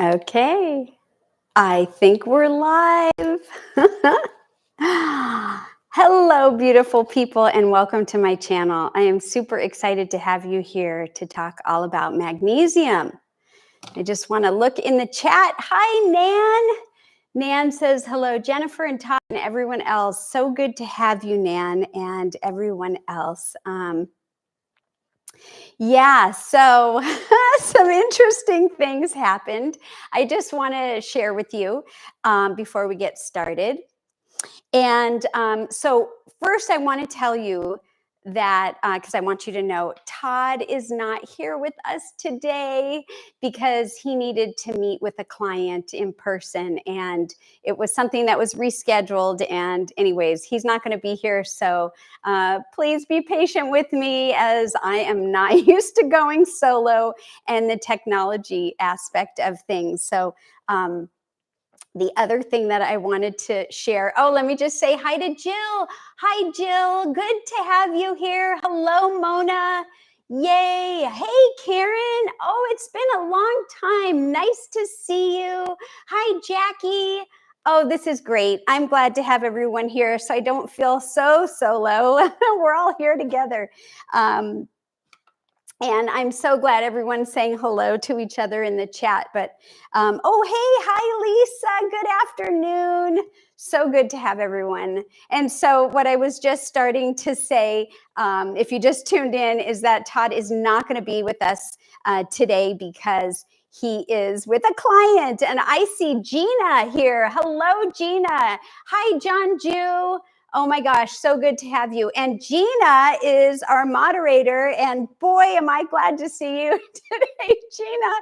Okay, I think we're live. Hello, beautiful people, and welcome to my channel. I am super excited to have you here to talk all about magnesium. I just want to look in the chat. Hi, Nan. Nan says, hello, Jennifer and Todd and everyone else. So good to have you, Nan, and everyone else. Yeah, so some interesting things happened. I just want to share with you before we get started. And so, first, I want to tell you that because I want you to know Todd is not here with us today because he needed to meet with a client in person, and it was something that was rescheduled. And, anyways, he's not going to be here. So, please be patient with me as I am not used to going solo and the technology aspect of things. So, the other thing that I wanted to share. Oh, let me just say hi to Jill. Hi, Jill. Good to have you here. Hello, Mona. Yay. Hey, Karen. Oh, it's been a long time. Nice to see you. Hi, Jackie. Oh, this is great. I'm glad to have everyone here so I don't feel so solo. We're all here together. And I'm so glad everyone's saying hello to each other in the chat. But, oh, hey, hi, Lisa. Good afternoon. So good to have everyone. And so what I was just starting to say, if you just tuned in, is that Todd is not going to be with us today because he is with a client. And I see Gina here. Hello, Gina. Hi, John Jew. Oh my gosh, so good to have you. And Gina is our moderator. And boy, am I glad to see you today, Gina.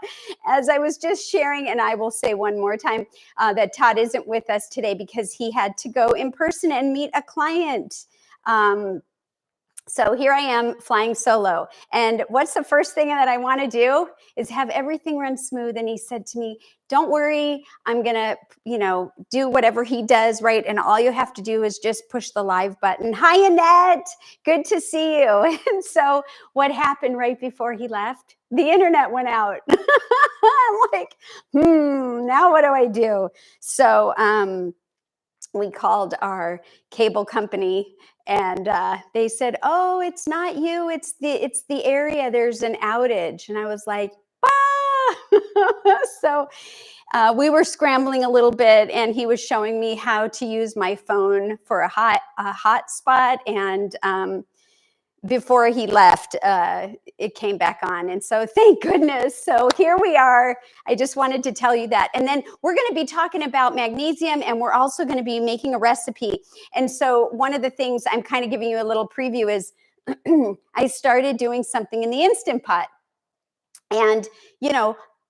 As I was just sharing, and I will say one more time that Todd isn't with us today because he had to go in person and meet a client. So here I am flying solo. And what's the first thing that I want to do is have everything run smooth. And he said to me, don't worry, I'm going to, do whatever he does, right? And all you have to do is just push the live button. Hi, Annette. Good to see you. And so what happened right before he left? The internet went out. I'm like, now what do I do? So we called our cable company and they said, oh, it's not you, it's the area, there's an outage. And I was like, so we were scrambling a little bit, and he was showing me how to use my phone for a hotspot. And before he left, it came back on. And so thank goodness. So here we are. I just wanted to tell you that. And then we're going to be talking about magnesium, and we're also going to be making a recipe. And so one of the things I'm kind of giving you a little preview is I started doing something in the Instant Pot. And,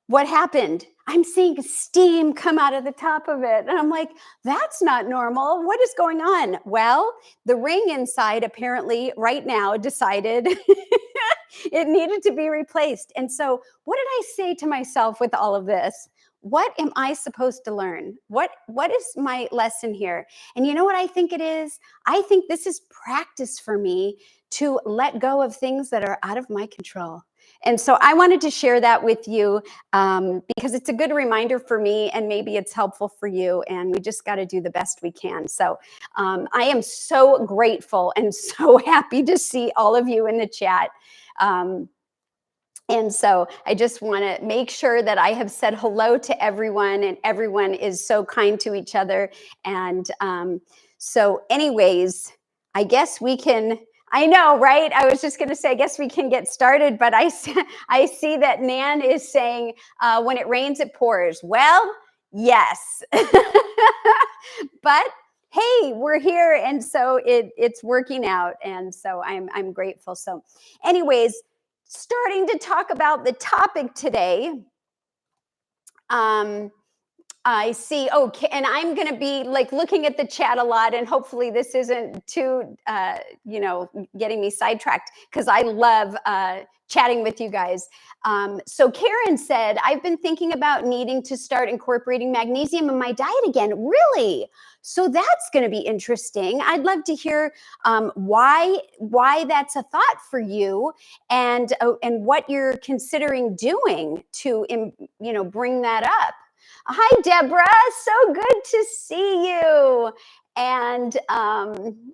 what happened? I'm seeing steam come out of the top of it. And I'm like, that's not normal. What is going on? Well, the ring inside apparently right now decided it needed to be replaced. And so what did I say to myself with all of this? What am I supposed to learn? What is my lesson here? And you know what I think it is? I think this is practice for me to let go of things that are out of my control. And so I wanted to share that with you because it's a good reminder for me, and maybe it's helpful for you. And we just got to do the best we can. So I am so grateful and so happy to see all of you in the chat. And so I just want to make sure that I have said hello to everyone, and everyone is so kind to each other. And so anyways, I guess we can, I know, right? I was just going to say, I guess we can get started, but I see that Nan is saying, when it rains, it pours. Well, yes. But hey, we're here. And so it's working out. And so I'm grateful. So anyways, starting to talk about the topic today, I see. Okay, and I'm going to be like looking at the chat a lot, and hopefully this isn't too, getting me sidetracked because I love chatting with you guys. So Karen said, I've been thinking about needing to start incorporating magnesium in my diet again. Really? So that's going to be interesting. I'd love to hear why that's a thought for you, and what you're considering doing to bring that up. Hi, Deborah. So good to see you. And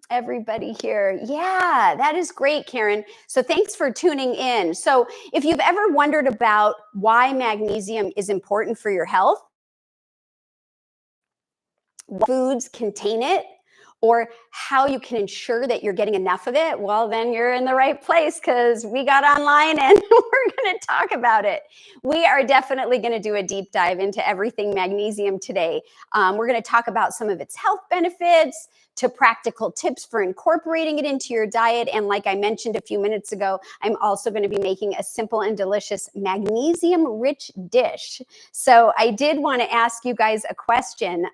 everybody here. Yeah, that is great, Karen. So thanks for tuning in. So if you've ever wondered about why magnesium is important for your health, what foods contain it, or how you can ensure that you're getting enough of it, well, then you're in the right place because we got online and we're going to talk about it. We are definitely going to do a deep dive into everything magnesium today. We're going to talk about some of its health benefits, to practical tips for incorporating it into your diet. And like I mentioned a few minutes ago, I'm also going to be making a simple and delicious magnesium-rich dish. So I did want to ask you guys a question.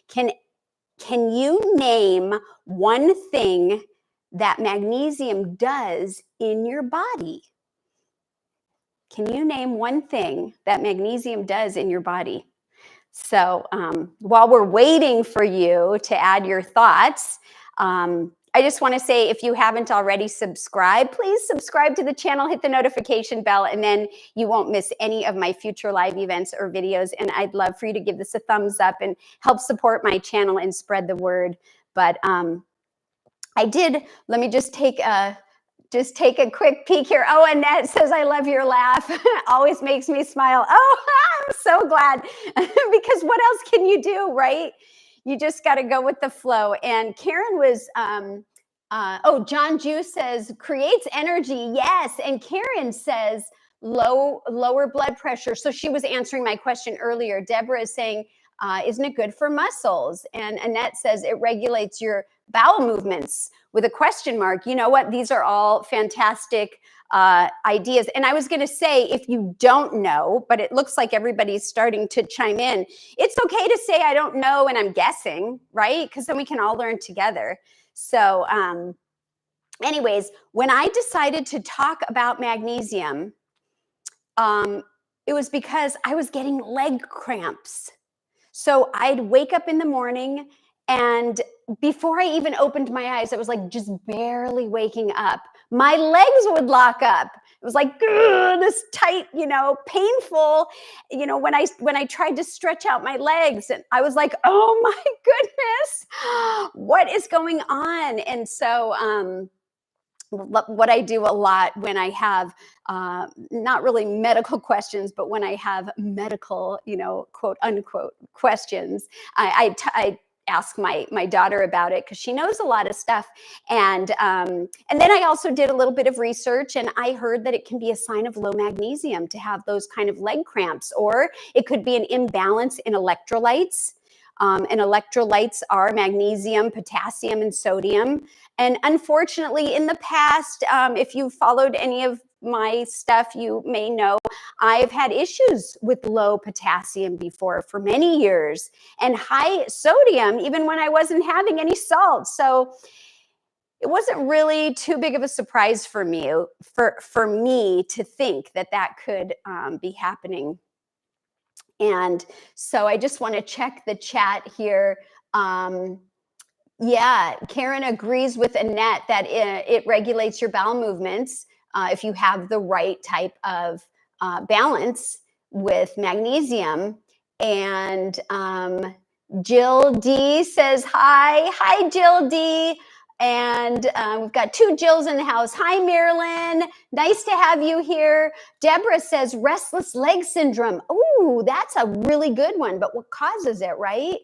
Can you name one thing that magnesium does in your body? Can you name one thing that magnesium does in your body? So while we're waiting for you to add your thoughts, I just want to say, if you haven't already subscribed, please subscribe to the channel, hit the notification bell, and then you won't miss any of my future live events or videos. And I'd love for you to give this a thumbs up and help support my channel and spread the word. But let me just take a quick peek here. Oh, Annette says, I love your laugh. Always makes me smile. Oh, I'm so glad. Because what else can you do, right? You just got to go with the flow. And Karen was, John Jew says, creates energy. Yes. And Karen says, lower blood pressure. So she was answering my question earlier. Deborah is saying, isn't it good for muscles? And Annette says, it regulates your bowel movements, with a question mark. You know what? These are all fantastic ideas. And I was going to say, if you don't know, but it looks like everybody's starting to chime in, it's okay to say, I don't know, and I'm guessing, right? Because then we can all learn together. So anyways, when I decided to talk about magnesium, it was because I was getting leg cramps. So I'd wake up in the morning, and before I even opened my eyes, I was like just barely waking up. My legs would lock up. It was like this tight, painful, when I tried to stretch out my legs, and I was like, oh my goodness, what is going on? And so what I do a lot when I have not really medical questions, but when I have medical, quote unquote questions, I ask my daughter about it, because she knows a lot of stuff. And then I also did a little bit of research, and I heard that it can be a sign of low magnesium to have those kind of leg cramps, or it could be an imbalance in electrolytes. And electrolytes are magnesium, potassium, and sodium. And unfortunately, in the past, if you've followed any of my stuff, you may know I've had issues with low potassium before for many years, and high sodium, even when I wasn't having any salt. So it wasn't really too big of a surprise for me to think that could be happening. And so I just want to check the chat here. Yeah, Karen agrees with Annette that it regulates your bowel movements if you have the right type of balance with magnesium. And Jill D says, hi. Hi, Jill D. And we've got two Jills in the house. Hi, Marilyn. Nice to have you here. Deborah says restless leg syndrome. Ooh, that's a really good one. But what causes it, right?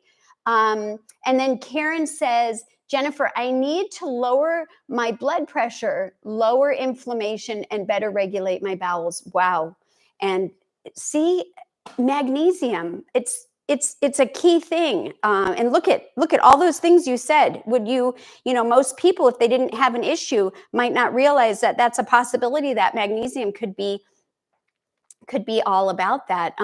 And then Karen says, Jennifer, I need to lower my blood pressure, lower inflammation, and better regulate my bowels. Wow. And see, magnesium, it's a key thing. And look at all those things you said. Would most people, if they didn't have an issue, might not realize that that's a possibility, that magnesium could be all about that.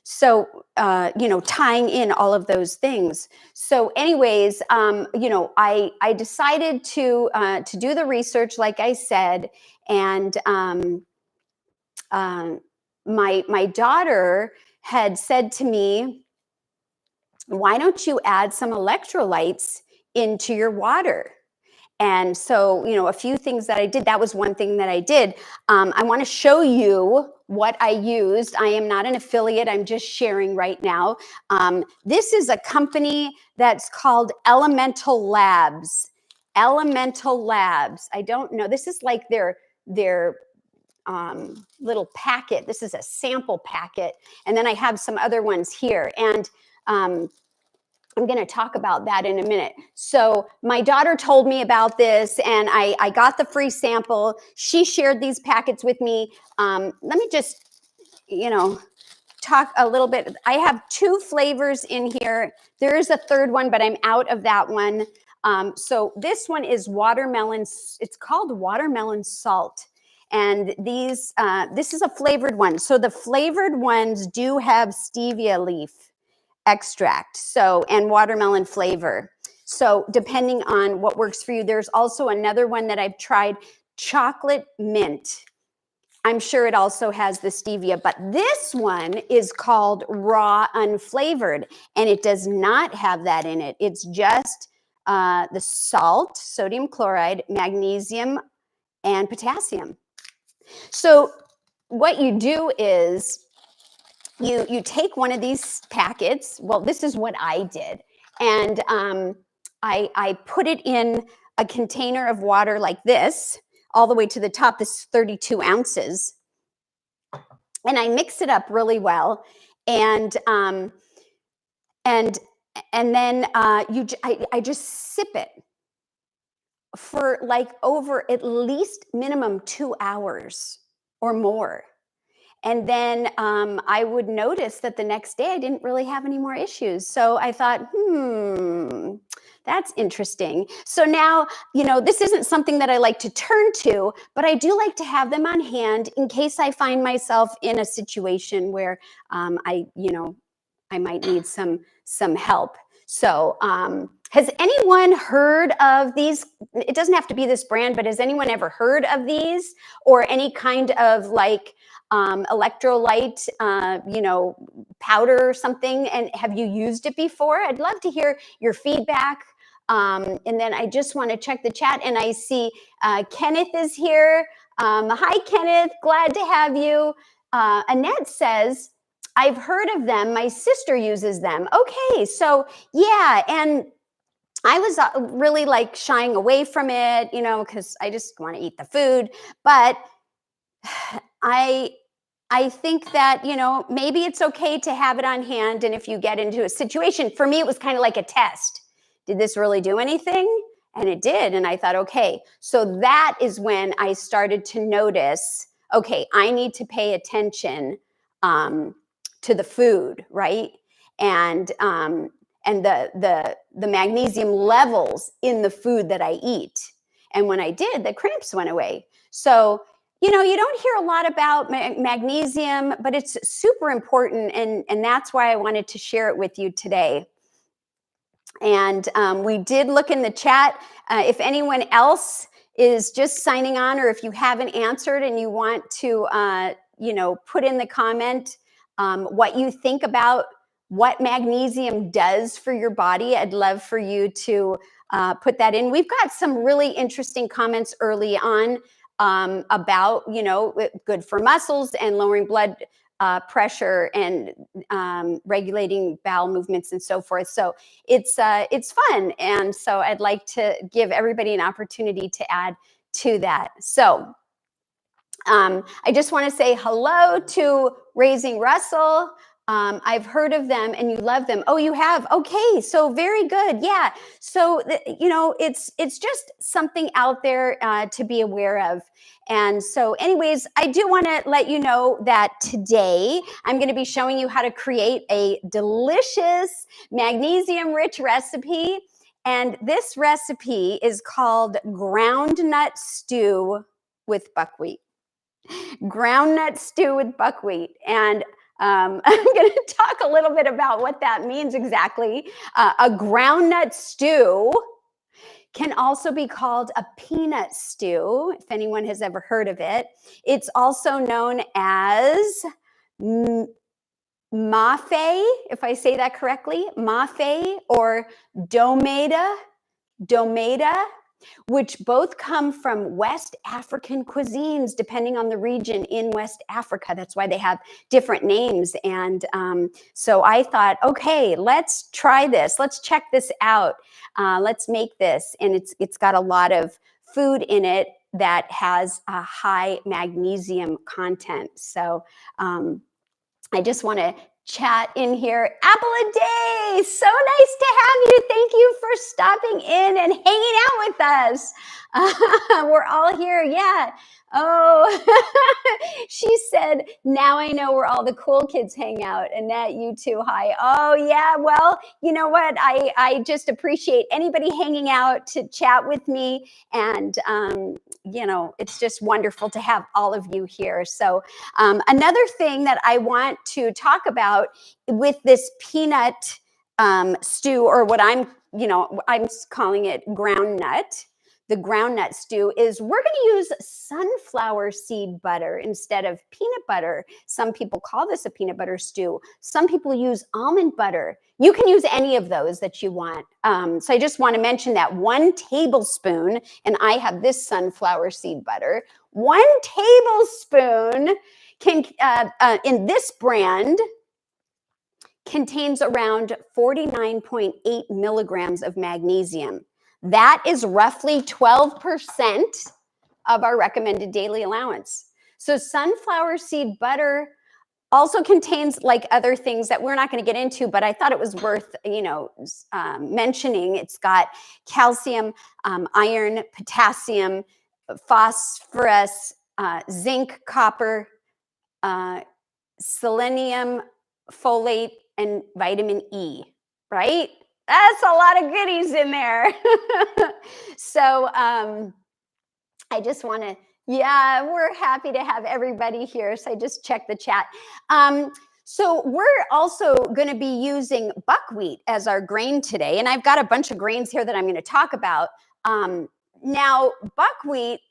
So, tying in all of those things. So anyways, I decided to do the research, like I said, and my daughter had said to me, why don't you add some electrolytes into your water? And so, a few things that I did, that was one thing that I did. I want to show you what I used. I am not an affiliate, I'm just sharing right now. This is a company that's called Elemental Labs. Elemental Labs. I don't know. This is like their little packet. This is a sample packet. And then I have some other ones here. And I'm going to talk about that in a minute. So my daughter told me about this, and I got the free sample. She shared these packets with me. Let me just, talk a little bit. I have 2 flavors in here. There is a third one, but I'm out of that one. So this one is watermelon. It's called watermelon salt. And this is a flavored one. So the flavored ones do have stevia leaf extract, and watermelon flavor. So depending on what works for you, there's also another one that I've tried, chocolate mint. I'm sure it also has the stevia, but this one is called raw unflavored, and it does not have that in it. It's just the salt, sodium chloride, magnesium, and potassium. So what you do is you take one of these packets. Well, this is what I did. And I put it in a container of water like this, all the way to the top. This is 32 ounces. And I mix it up really well. And then I just sip it for like over at least minimum 2 hours or more. And then I would notice that the next day I didn't really have any more issues. So I thought, that's interesting. So now, this isn't something that I like to turn to, but I do like to have them on hand in case I find myself in a situation where I might need some help. So has anyone heard of these? It doesn't have to be this brand, but has anyone ever heard of these, or any kind of like electrolyte, powder or something? And have you used it before? I'd love to hear your feedback. And then I just want to check the chat, and I see Kenneth is here. Hi, Kenneth. Glad to have you. Annette says, I've heard of them. My sister uses them. Okay, so yeah, and I was really like shying away from it, because I just want to eat the food. But I think that, maybe it's okay to have it on hand. And if you get into a situation, for me, it was kind of like a test. Did this really do anything? And it did. And I thought, okay, so that is when I started to notice, okay, I need to pay attention to the food, right? And the magnesium levels in the food that I eat. And when I did, the cramps went away. So, you don't hear a lot about magnesium, but it's super important. And that's why I wanted to share it with you today. And we did look in the chat. If anyone else is just signing on, or if you haven't answered and you want to, put in the comment what you think about what magnesium does for your body, I'd love for you to put that in. We've got some really interesting comments early on about, good for muscles and lowering blood pressure and regulating bowel movements and so forth. So it's fun. And so I'd like to give everybody an opportunity to add to that. So I just want to say hello to Raising Russell. I've heard of them and you love them. Oh, you have? Okay, so very good. Yeah. So, it's just something out there to be aware of. And so anyways, I do want to let you know that today I'm going to be showing you how to create a delicious magnesium-rich recipe. And this recipe is called groundnut stew with buckwheat. Groundnut stew with buckwheat. And I'm going to talk a little bit about what that means exactly. A groundnut stew can also be called a peanut stew, if anyone has ever heard of it. It's also known as mafe, if I say that correctly, mafe, or domeda, which both come from West African cuisines, depending on the region in West Africa. That's why they have different names. And so I thought, okay, let's try this. Let's check this out. Let's make this. And it's got a lot of food in it that has a high magnesium content. So I just want to chat in here. Apple a day. So nice to have you. Thank you for stopping in and hanging out with us. We're all here. Yeah. Oh, she said, now I know where all the cool kids hang out. Annette, you too. Hi. Oh, yeah. Well, you know what? I just appreciate anybody hanging out to chat with me. And, you know, it's just wonderful to have all of you here. So another thing that I want to talk about with this peanut stew, or what I'm calling it groundnut, the groundnut stew, is we're going to use sunflower seed butter instead of peanut butter. Some people call this a peanut butter stew. Some people use almond butter. You can use any of those that you want. So I just want to mention that 1 tablespoon, and I have this sunflower seed butter, 1 tablespoon in this brand contains around 49.8 milligrams of magnesium. That is roughly 12% of our recommended daily allowance. So sunflower seed butter also contains like other things that we're not going to get into, but I thought it was worth, mentioning. It's got calcium, iron, potassium, phosphorus, zinc, copper, selenium, folate, and vitamin E, right? That's a lot of goodies in there. So I just want to, yeah, we're happy to have everybody here. So I just checked the chat. So we're also going to be using buckwheat as our grain today. And I've got a bunch of grains here that I'm going to talk about. Now, buckwheat,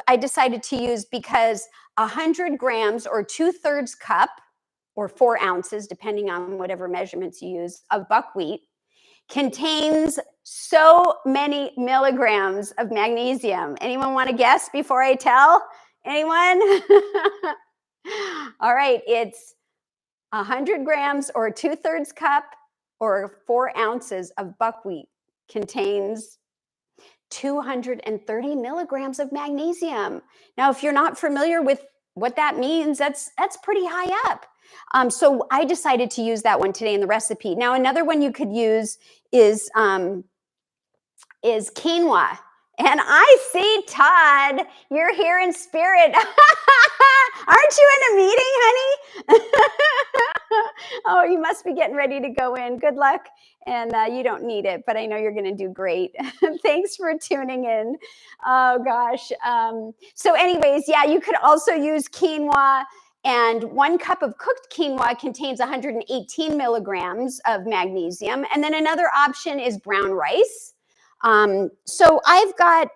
I decided to use because 100 grams or 2/3 cup or 4 ounces, depending on whatever measurements you use, of buckwheat contains so many milligrams of magnesium. Anyone want to guess before I tell? Anyone? All right, it's 100 grams or 2/3 cup or 4 ounces of buckwheat contains 230 milligrams of magnesium. Now, if you're not familiar with what that means, that's pretty high up. So I decided to use that one today in the recipe. Now, another one you could use is quinoa. And I see Todd, you're here in spirit. Aren't you in a meeting, honey? Oh, you must be getting ready to go in. Good luck. And you don't need it, but I know you're going to do great. Thanks for tuning in. Oh, gosh. So anyways, yeah, you could also use quinoa. And 1 cup of cooked quinoa contains 118 milligrams of magnesium. And then another option is brown rice. So I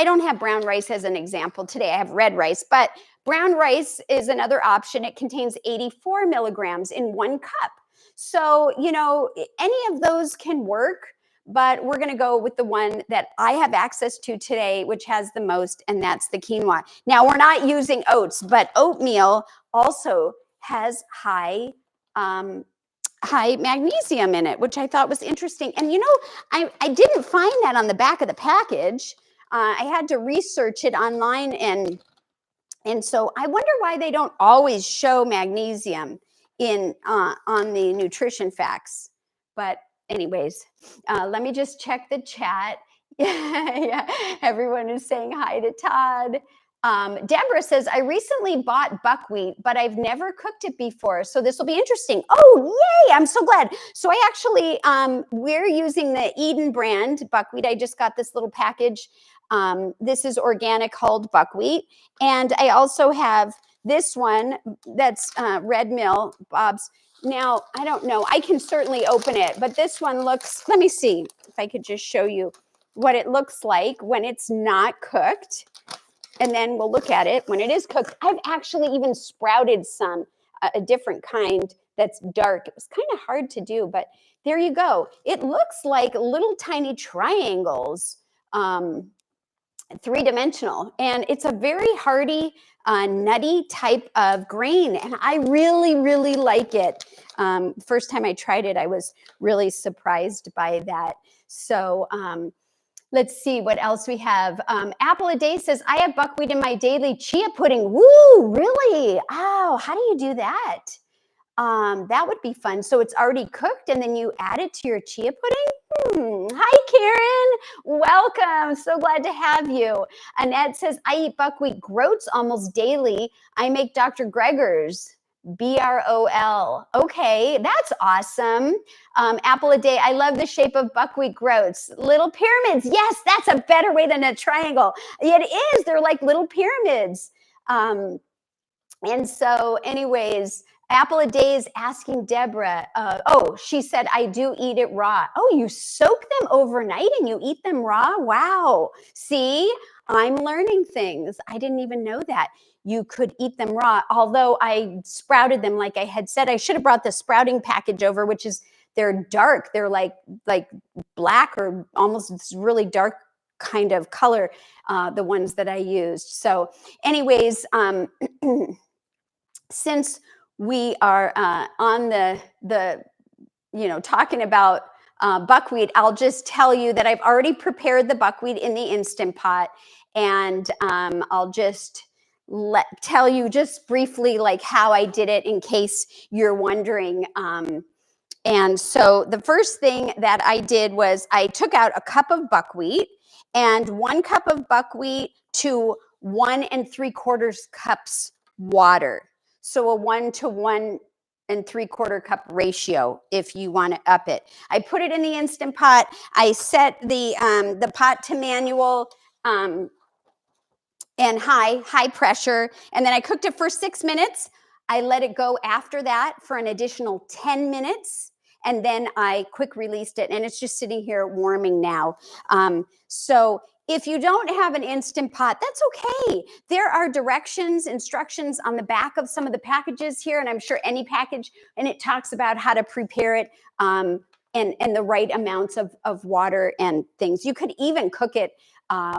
don't have brown rice as an example today. I have red rice, but brown rice is another option. It contains 84 milligrams in 1 cup. So, any of those can work, but we're going to go with the one that I have access to today, which has the most, and that's the quinoa. Now, we're not using oats, but oatmeal also has high magnesium in it, which I thought was interesting. And I didn't find that on the back of the package. I had to research it online, and so I wonder why they don't always show magnesium on the nutrition facts. But anyways, let me just check the chat. Yeah, everyone is saying hi to Todd. Deborah says, I recently bought buckwheat, but I've never cooked it before. So this will be interesting. Oh, yay. I'm so glad. So I actually, we're using the Eden brand buckwheat. I just got this little package. This is organic hulled buckwheat. And I also have this one, that's Red Mill, Bob's. Now, I don't know. I can certainly open it, but this one looks, let me see if I could just show you what it looks like when it's not cooked. And then we'll look at it when it is cooked. I've actually even sprouted some, a different kind that's dark. It was kind of hard to do, but there you go. It looks like little tiny triangles, three-dimensional, and it's a very hearty, nutty type of grain, and I really, really like it. First time I tried it, I was really surprised by that. So let's see what else we have. Apple a Day says, I have buckwheat in my daily chia pudding. Woo, really? Oh, how do you do that? That would be fun. So it's already cooked and then you add it to your chia pudding? Hi, Karen. Welcome. So glad to have you. Annette says, I eat buckwheat groats almost daily. I make Dr. Gregor's. BROL. Okay, that's awesome. Apple a Day. I love the shape of buckwheat groats. Little pyramids. Yes, that's a better way than a triangle. It is. They're like little pyramids. And so anyways, Apple a Day is asking Deborah, she said, I do eat it raw. Oh, you soak them overnight and you eat them raw? Wow. See, I'm learning things. I didn't even know that. You could eat them raw, although I sprouted them like I had said. I should have brought the sprouting package over, which is, they're dark. They're like black or almost this really dark kind of color, the ones that I used. So anyways, since we are on the talking about buckwheat, I'll just tell you that I've already prepared the buckwheat in the Instant Pot, and I'll just tell you just briefly like how I did it in case you're wondering. And so the first thing that I did was I took out a cup of buckwheat, and 1 cup of buckwheat to 1 3/4 cups water. So a 1 to 1 3/4 cup ratio if you want to up it. I put it in the Instant Pot. I set the pot to manual and high pressure, and then I cooked it for 6 minutes. I let it go after that for an additional 10 minutes, and then I quick released it, and it's just sitting here warming now. So if you don't have an Instant Pot, that's okay. There are instructions on the back of some of the packages here, and I'm sure any package, and it talks about how to prepare it and the right amounts of water and things. You could even cook it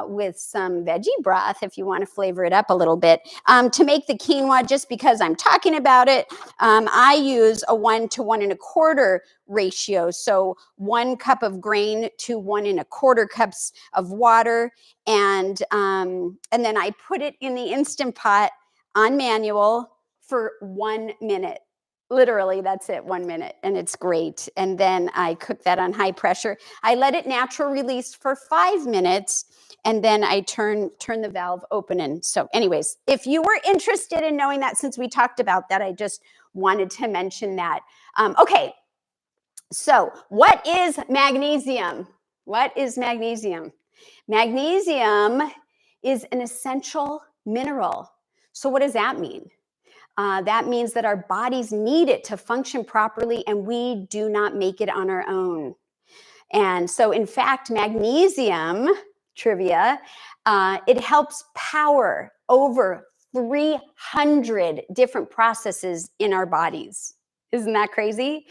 with some veggie broth if you want to flavor it up a little bit. To make the quinoa, just because I'm talking about it, I use a 1 to 1 1/4 ratio. So 1 cup of grain to 1 1/4 cups of water. And then I put it in the Instant Pot on manual for 1 minute. Literally, that's it, 1 minute, and it's great. And then I cook that on high pressure. I let it natural release for 5 minutes, and then I turn the valve open. And so anyways, if you were interested in knowing that, since we talked about that, I just wanted to mention that. Okay, so what is magnesium? What is magnesium? Magnesium is an essential mineral. So what does that mean? That means that our bodies need it to function properly, and we do not make it on our own. And so, in fact, magnesium, trivia, it helps power over 300 different processes in our bodies. Isn't that crazy?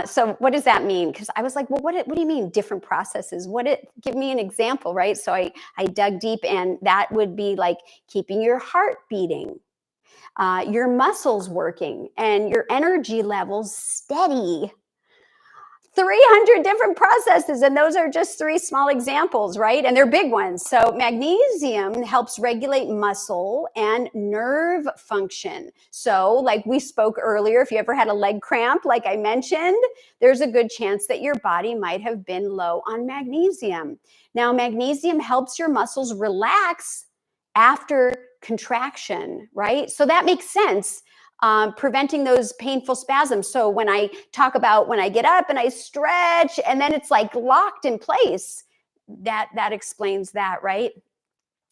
So what does that mean? Because I was like, well, what do you mean different processes? Give me an example, right? So I dug deep, and that would be like keeping your heart beating, your muscles working, and your energy levels steady. 300 different processes, and those are just 3 small examples, right? And they're big ones. So magnesium helps regulate muscle and nerve function. So like we spoke earlier, if you ever had a leg cramp, like I mentioned, there's a good chance that your body might have been low on magnesium. Now, magnesium helps your muscles relax after contraction, right? So that makes sense. Preventing those painful spasms. So when I talk about when I get up and I stretch and then it's like locked in place, that explains that, right?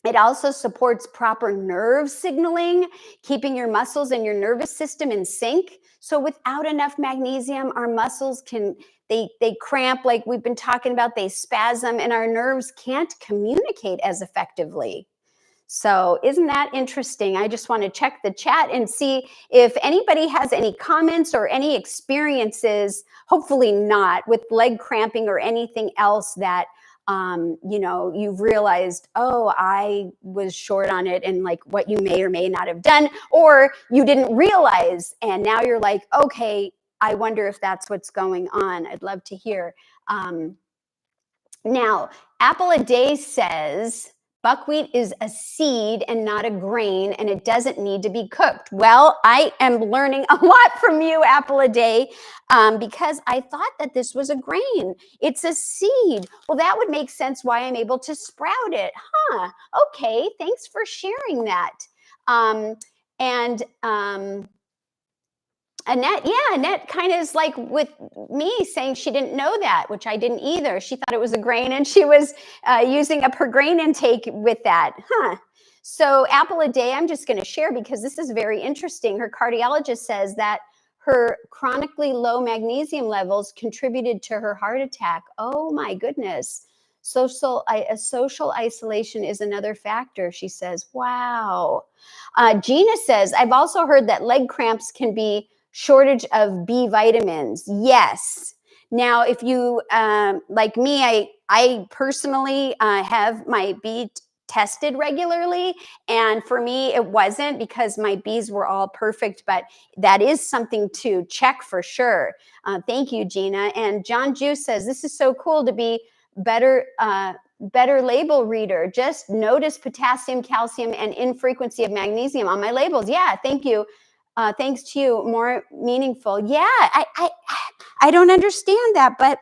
It also supports proper nerve signaling, keeping your muscles and your nervous system in sync. So without enough magnesium, our muscles they cramp, like we've been talking about, they spasm, and our nerves can't communicate as effectively. So isn't that interesting? I just want to check the chat and see if anybody has any comments or any experiences, hopefully not, with leg cramping or anything else that you've realized, oh, I was short on it, and like what you may or may not have done, or you didn't realize, and now you're like, okay, I wonder if that's what's going on. I'd love to hear. Now, Apple a Day says buckwheat is a seed and not a grain, and it doesn't need to be cooked. Well, I am learning a lot from you, Apple a Day, because I thought that this was a grain. It's a seed. Well, that would make sense why I'm able to sprout it. Huh. Okay. Thanks for sharing that. And Annette kind of is like with me, saying she didn't know that, which I didn't either. She thought it was a grain, and she was using up her grain intake with that. Huh. So Apple a Day, I'm just going to share because this is very interesting. Her cardiologist says that her chronically low magnesium levels contributed to her heart attack. Oh my goodness. Social isolation is another factor, she says. Wow. Gina says, I've also heard that leg cramps can be shortage of B vitamins. Yes. Now, if you, like me, I personally have my B tested regularly. And for me, it wasn't, because my Bs were all perfect, but that is something to check for sure. Thank you, Gina. And John Juice says, this is so cool to be better label reader. Just notice potassium, calcium, and infrequency of magnesium on my labels. Yeah, thank you. Thanks to you, more meaningful. Yeah, I don't understand that, but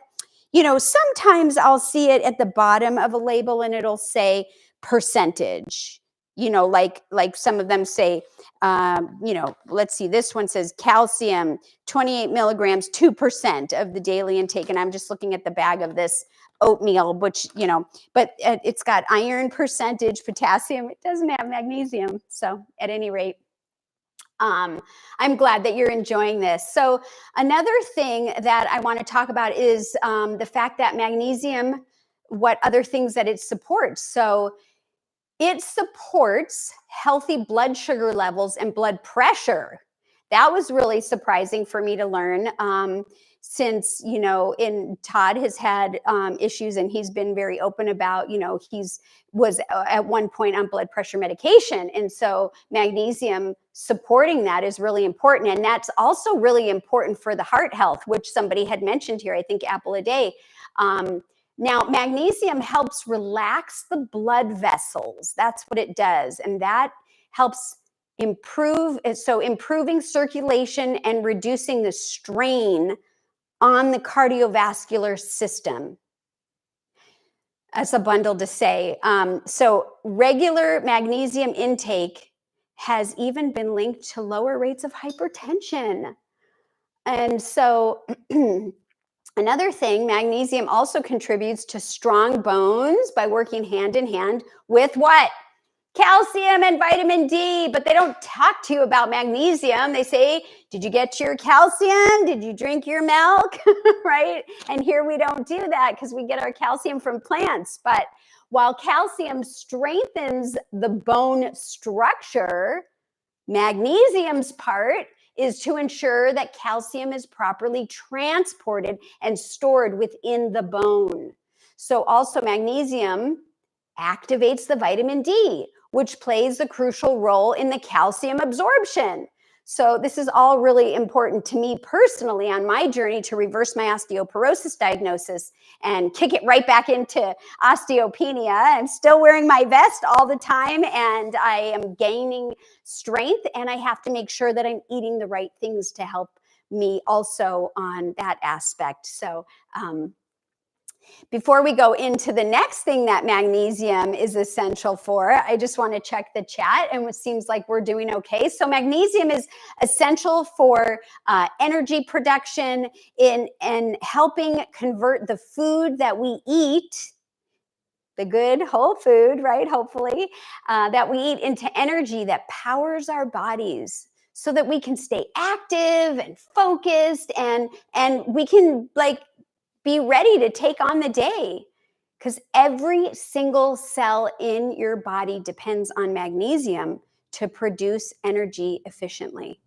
sometimes I'll see it at the bottom of a label and it'll say percentage. Like some of them say, let's see, this one says calcium, 28 milligrams, 2% of the daily intake. And I'm just looking at the bag of this oatmeal, which, but it's got iron percentage, potassium. It doesn't have magnesium. So at any rate, I'm glad that you're enjoying this. So another thing that I want to talk about is the fact that magnesium, what other things that it supports. So it supports healthy blood sugar levels and blood pressure. That was really surprising for me to learn, since, Todd has had issues, and he's been very open about, he's was at one point on blood pressure medication. And so magnesium supporting that is really important. And that's also really important for the heart health, which somebody had mentioned here, I think Apple a Day. Now, magnesium helps relax the blood vessels. That's what it does. And that helps improving circulation and reducing the strain on the cardiovascular system. That's a bundle to say. So regular magnesium intake has even been linked to lower rates of hypertension. And so another thing, magnesium also contributes to strong bones by working hand in hand with what? Calcium and vitamin D, but they don't talk to you about magnesium. They say, did you get your calcium? Did you drink your milk? Right? And here we don't do that because we get our calcium from plants. But while calcium strengthens the bone structure, magnesium's part is to ensure that calcium is properly transported and stored within the bone. So also magnesium activates the vitamin D, which plays a crucial role in the calcium absorption. So this is all really important to me personally on my journey to reverse my osteoporosis diagnosis and kick it right back into osteopenia. I'm still wearing my vest all the time, and I am gaining strength, and I have to make sure that I'm eating the right things to help me also on that aspect. So before we go into the next thing that magnesium is essential for, I just want to check the chat, and it seems like we're doing okay. So magnesium is essential for energy production and helping convert the food that we eat, the good whole food, right? Hopefully, that we eat into energy that powers our bodies so that we can stay active and focused and we can like be ready to take on the day. Because every single cell in your body depends on magnesium to produce energy efficiently.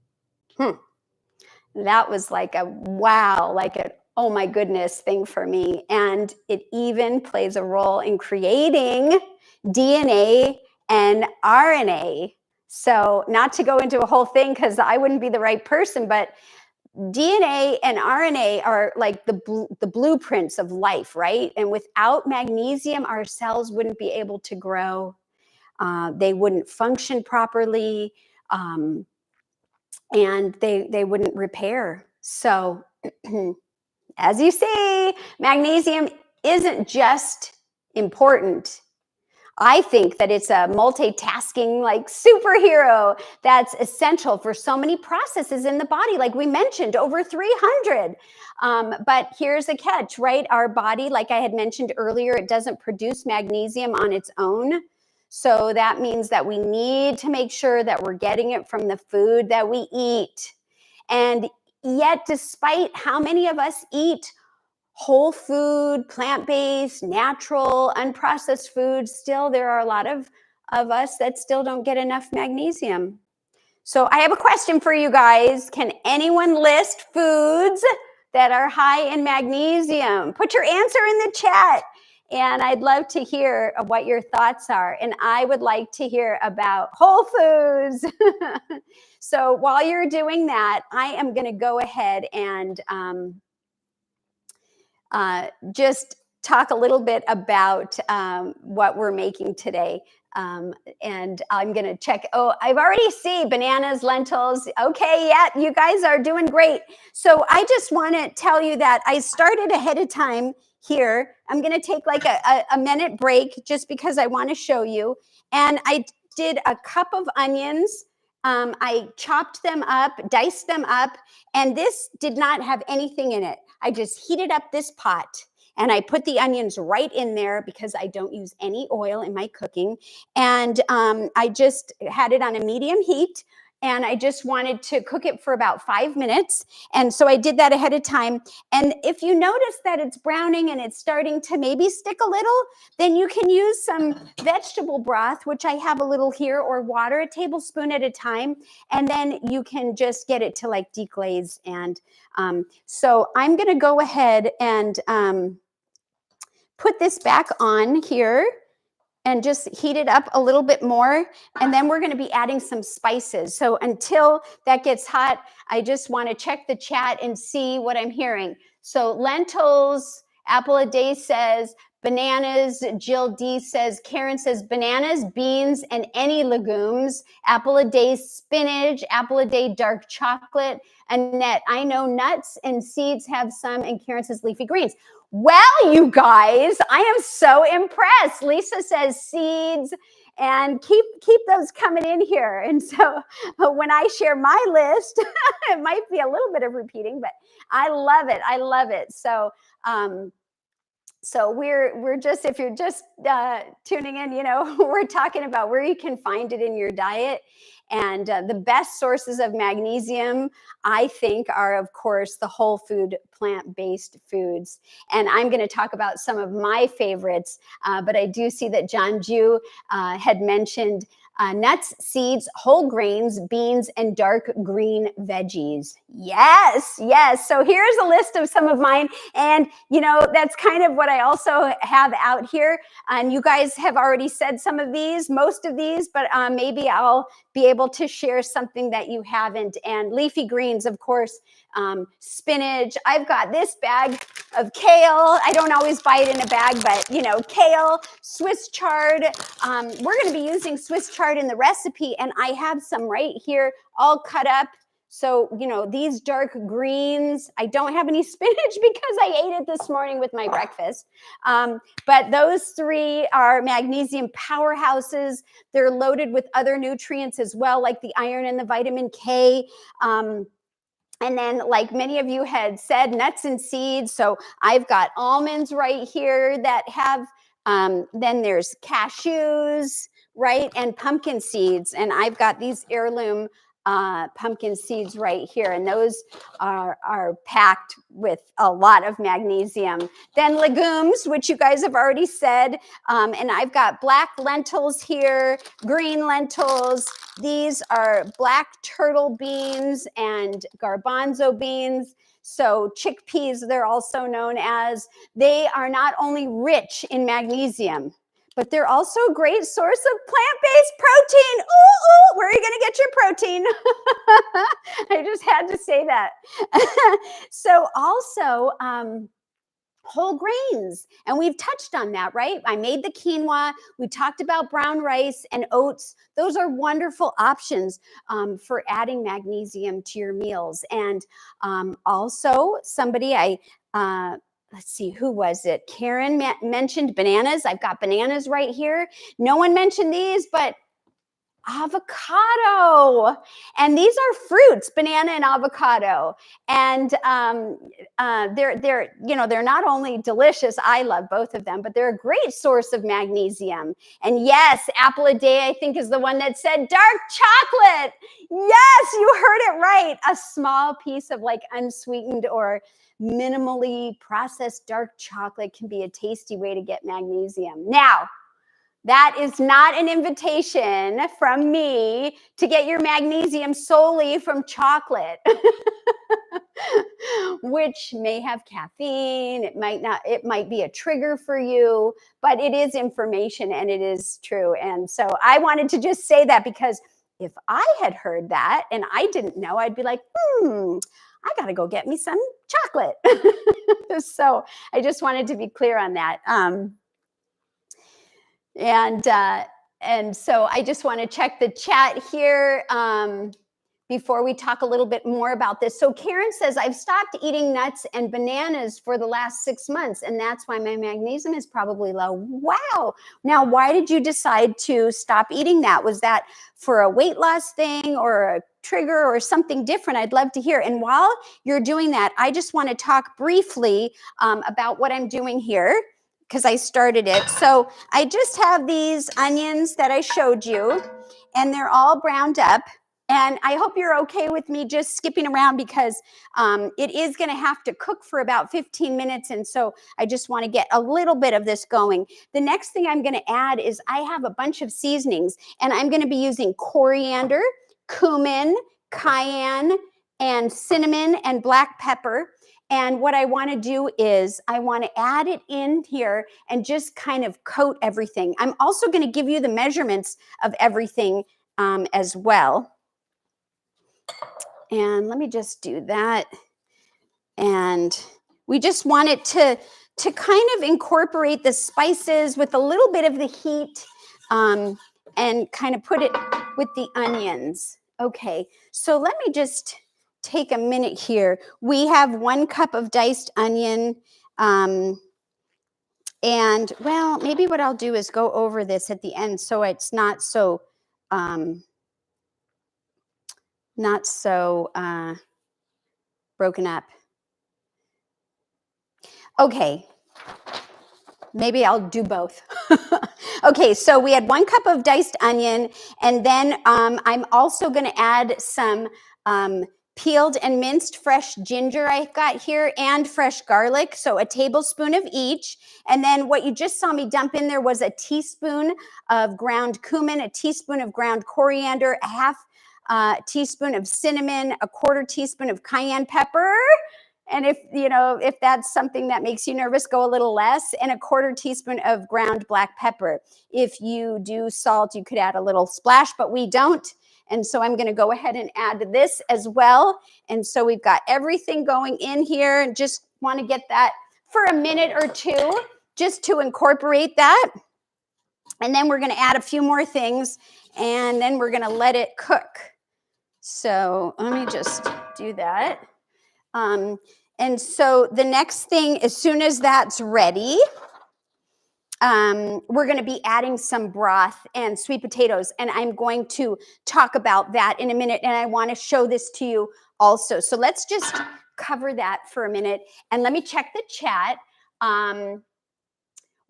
That was like a wow, like a oh my goodness thing for me. And it even plays a role in creating DNA and RNA. So, not to go into a whole thing because I wouldn't be the right person, but DNA and RNA are like the blueprints of life, right? And without magnesium, our cells wouldn't be able to grow. They wouldn't function properly. And they wouldn't repair. So, as you see, magnesium isn't just important. I think that it's a multitasking like superhero that's essential for so many processes in the body. Like we mentioned, over 300. But here's a catch, right? Our body, like I had mentioned earlier, it doesn't produce magnesium on its own. So that means that we need to make sure that we're getting it from the food that we eat. And yet, despite how many of us eat whole food, plant-based, natural, unprocessed foods, still there are a lot of us that still don't get enough magnesium. So I have a question for you guys. Can anyone list foods that are high in magnesium? Put your answer in the chat. And I'd love to hear what your thoughts are. And I would like to hear about whole foods. So while you're doing that, I am going to go ahead and just talk a little bit about what we're making today. And I'm going to check. Oh, I've already seen bananas, lentils. Okay, yeah, you guys are doing great. So I just want to tell you that I started ahead of time here. I'm going to take like a minute break just because I want to show you. And I did a cup of onions. I chopped them up, diced them up, and this did not have anything in it. I just heated up this pot and I put the onions right in there because I don't use any oil in my cooking. And I just had it on a medium heat. And I just wanted to cook it for about 5 minutes. And so I did that ahead of time. And if you notice that it's browning and it's starting to maybe stick a little, then you can use some vegetable broth, which I have a little here, or water, a tablespoon at a time. And then you can just get it to like deglaze. And so I'm going to go ahead and put this back on here and just heat it up a little bit more. And then we're going to be adding some spices. So until that gets hot, I just want to check the chat and see what I'm hearing. So lentils, Apple a Day says bananas. Jill D says, Karen says bananas, beans, and any legumes. Apple a Day spinach. Apple a Day dark chocolate. Annette, I know nuts and seeds have some, and Karen says leafy greens. Well, you guys, I am so impressed. Lisa says seeds, and keep those coming in here. And so when I share my list, it might be a little bit of repeating, but I love it. I love it. So so we're just, if you're just tuning in, we're talking about where you can find it in your diet. And the best sources of magnesium, I think, are, of course, the whole food, plant-based foods. And I'm going to talk about some of my favorites. But I do see that John Jew had mentioned nuts, seeds, whole grains, beans, and dark green veggies. Yes, yes. So here's a list of some of mine. And, that's kind of what I also have out here. And you guys have already said some of these, most of these, but maybe I'll be able to share something that you haven't. And leafy greens, of course, spinach. I've got this bag of kale. I don't always buy it in a bag, but, kale, Swiss chard. We're going to be using Swiss chard in the recipe, and I have some right here all cut up. So, these dark greens, I don't have any spinach because I ate it this morning with my breakfast. But those three are magnesium powerhouses. They're loaded with other nutrients as well, like the iron and the vitamin K. And then, like many of you had said, nuts and seeds. So I've got almonds right here that have Then there's cashews, right? And pumpkin seeds. And I've got these heirloom pumpkin seeds right here. And those are packed with a lot of magnesium. Then legumes, which you guys have already said. And I've got black lentils here, green lentils. These are black turtle beans and garbanzo beans. So chickpeas, they're also known as. They are not only rich in magnesium, but they're also a great source of plant-based protein. Ooh, where are you going to get your protein? I just had to say that. So also whole grains, and we've touched on that, right? I made the quinoa. We talked about brown rice and oats. Those are wonderful options for adding magnesium to your meals. And also somebody let's see, who was it? Karen mentioned bananas. I've got bananas right here. No one mentioned these, but avocado. And these are fruits, banana and avocado. And they're not only delicious, I love both of them, but they're a great source of magnesium. And yes, Apple a Day, I think, is the one that said dark chocolate. Yes, you heard it right. A small piece of like unsweetened or minimally processed dark chocolate can be a tasty way to get magnesium. Now, that is not an invitation from me to get your magnesium solely from chocolate, which may have caffeine. It might not, it might be a trigger for you, but it is information and it is true. And so I wanted to just say that because if I had heard that and I didn't know, I'd be like, I got to go get me some chocolate. So I just wanted to be clear on that. And so I just want to check the chat here before we talk a little bit more about this. So Karen says, I've stopped eating nuts and bananas for the last 6 months, and that's why my magnesium is probably low. Wow. Now, why did you decide to stop eating that? Was that for a weight loss thing or a trigger or something different? I'd love to hear. And while you're doing that, I just want to talk briefly about what I'm doing here, because I started it. So I just have these onions that I showed you, and they're all browned up. And I hope you're okay with me just skipping around because it is going to have to cook for about 15 minutes. And so I just want to get a little bit of this going. The next thing I'm going to add is I have a bunch of seasonings, and I'm going to be using coriander, cumin, cayenne, and cinnamon and black pepper. And what I want to do is I want to add it in here and just kind of coat everything. I'm also going to give you the measurements of everything as well. And let me just do that. And we just want it to kind of incorporate the spices with a little bit of the heat and kind of put it with the onions. Okay, so let me just take a minute here. We have 1 cup of diced onion. And well, maybe what I'll do is go over this at the end so it's not so broken up. Okay, maybe I'll do both. Okay, so we had 1 cup of diced onion, and then I'm also going to add some peeled and minced fresh ginger I've got here and fresh garlic, so a tablespoon of each. And then what you just saw me dump in there was a teaspoon of ground cumin, a teaspoon of ground coriander, a half teaspoon of cinnamon, a 1/4 teaspoon of cayenne pepper. And if that's something that makes you nervous, go a little less, and a 1/4 teaspoon of ground black pepper. If you do salt, you could add a little splash, but we don't. And so I'm going to go ahead and add this as well. And so we've got everything going in here, and just want to get that for a minute or two just to incorporate that. And then we're going to add a few more things, and then we're going to let it cook. So let me just do that. And so the next thing, as soon as that's ready, we're going to be adding some broth and sweet potatoes, and I'm going to talk about that in a minute, and I want to show this to you also. So let's just cover that for a minute, and let me check the chat.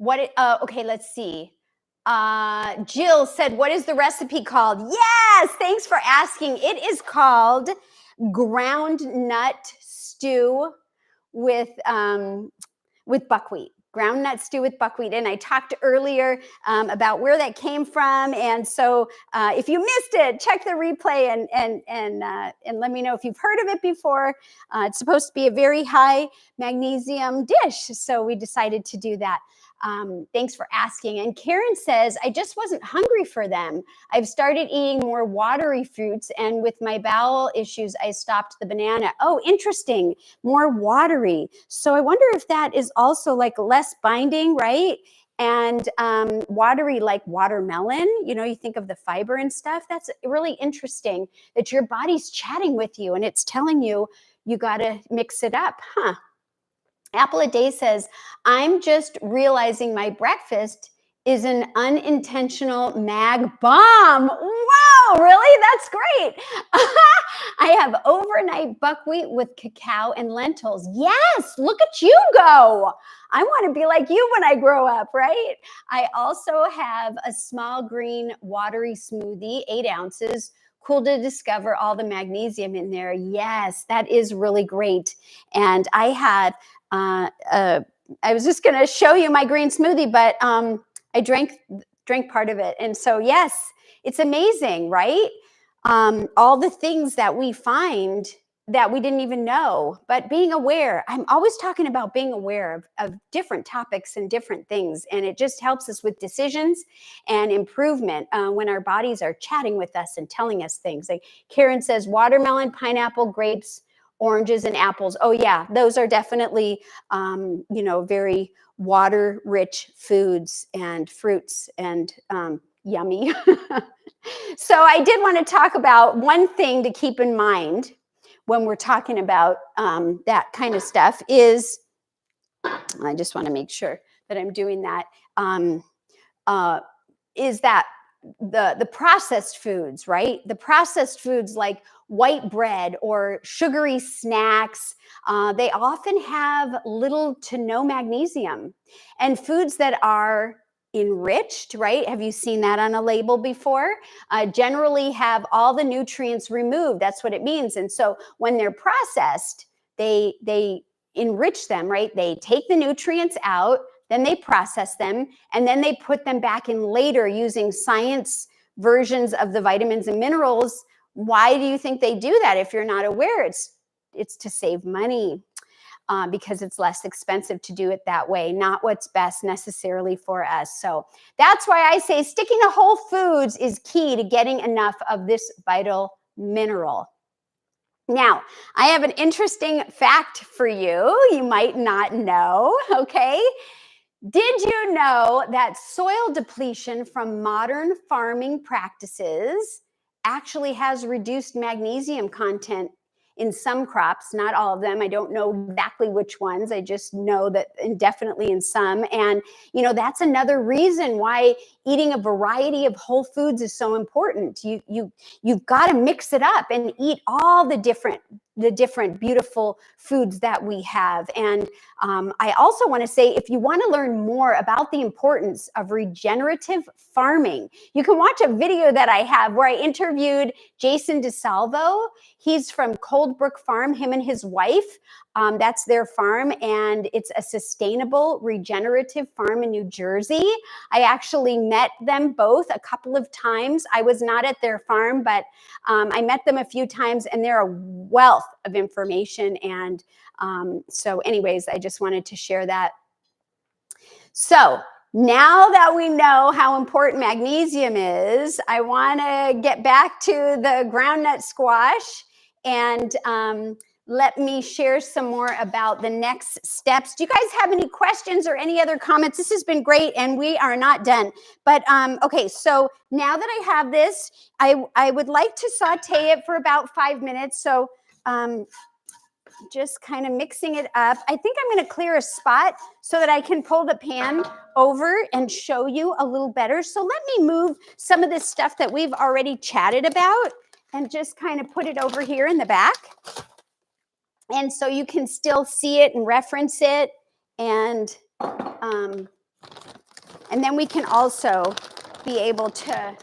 Okay, let's see. Jill said, what is the recipe called? Yes, thanks for asking. It is called groundnut stew with buckwheat. Groundnut stew with buckwheat. And I talked earlier about where that came from. And so if you missed it, check the replay and let me know if you've heard of it before. It's supposed to be a very high magnesium dish. So we decided to do that. Thanks for asking. And Karen says, I just wasn't hungry for them. I've started eating more watery fruits, and with my bowel issues, I stopped the banana. Oh, interesting. More watery. So I wonder if that is also like less binding, right? And watery like watermelon, you know, you think of the fiber and stuff. That's really interesting that your body's chatting with you and it's telling you, you got to mix it up. Huh. Apple a Day says, I'm just realizing my breakfast is an unintentional mag bomb. Wow, really? That's great. I have overnight buckwheat with cacao and lentils. Yes, look at you go. I want to be like you when I grow up, right? I also have a small green watery smoothie, 8 ounces. Cool to discover all the magnesium in there. Yes, that is really great. And I had I was just going to show you my green smoothie, but I drank part of it. And so, yes, it's amazing, right? All the things that we find that we didn't even know, but being aware. I'm always talking about being aware of different topics and different things. And it just helps us with decisions and improvement when our bodies are chatting with us and telling us things. Like Karen says, watermelon, pineapple, grapes, oranges, and apples. Oh yeah, those are definitely, very water-rich foods and fruits and yummy. So I did want to talk about one thing to keep in mind when we're talking about that kind of stuff is, I just want to make sure that I'm doing that, is that the processed foods, right? The processed foods like white bread or sugary snacks, they often have little to no magnesium. And foods that are enriched, right? Have you seen that on a label before? Generally have all the nutrients removed. That's what it means. And so when they're processed, they enrich them, right? They take the nutrients out, then they process them, and then they put them back in later using science versions of the vitamins and minerals. Why do you think they do that if you're not aware? It's to save money because it's less expensive to do it that way, not what's best necessarily for us. So that's why I say sticking to whole foods is key to getting enough of this vital mineral. Now, I have an interesting fact for you. You might not know, okay? Did you know that soil depletion from modern farming practices actually has reduced magnesium content in some crops, not all of them? I don't know exactly which ones. I just know that definitely in some. And, that's another reason why eating a variety of whole foods is so important. You've got to mix it up and eat all the different beautiful foods that we have. And I also want to say, if you want to learn more about the importance of regenerative farming, you can watch a video that I have where I interviewed Jason DeSalvo. He's from Cold Brook Farm, him and his wife. That's their farm, and it's a sustainable regenerative farm in New Jersey. I actually met them both a couple of times. I was not at their farm, but I met them a few times, and they're a wealth of information. And so anyways, I just wanted to share that. So now that we know how important magnesium is, I want to get back to the groundnut squash and let me share some more about the next steps. Do you guys have any questions or any other comments? This has been great, and we are not done. But okay, so now that I have this, I would like to saute it for about 5 minutes. So just kind of mixing it up. I think I'm going to clear a spot so that I can pull the pan over and show you a little better. So let me move some of this stuff that we've already chatted about and just kind of put it over here in the back. And so you can still see it and reference it. And And then we can also be able to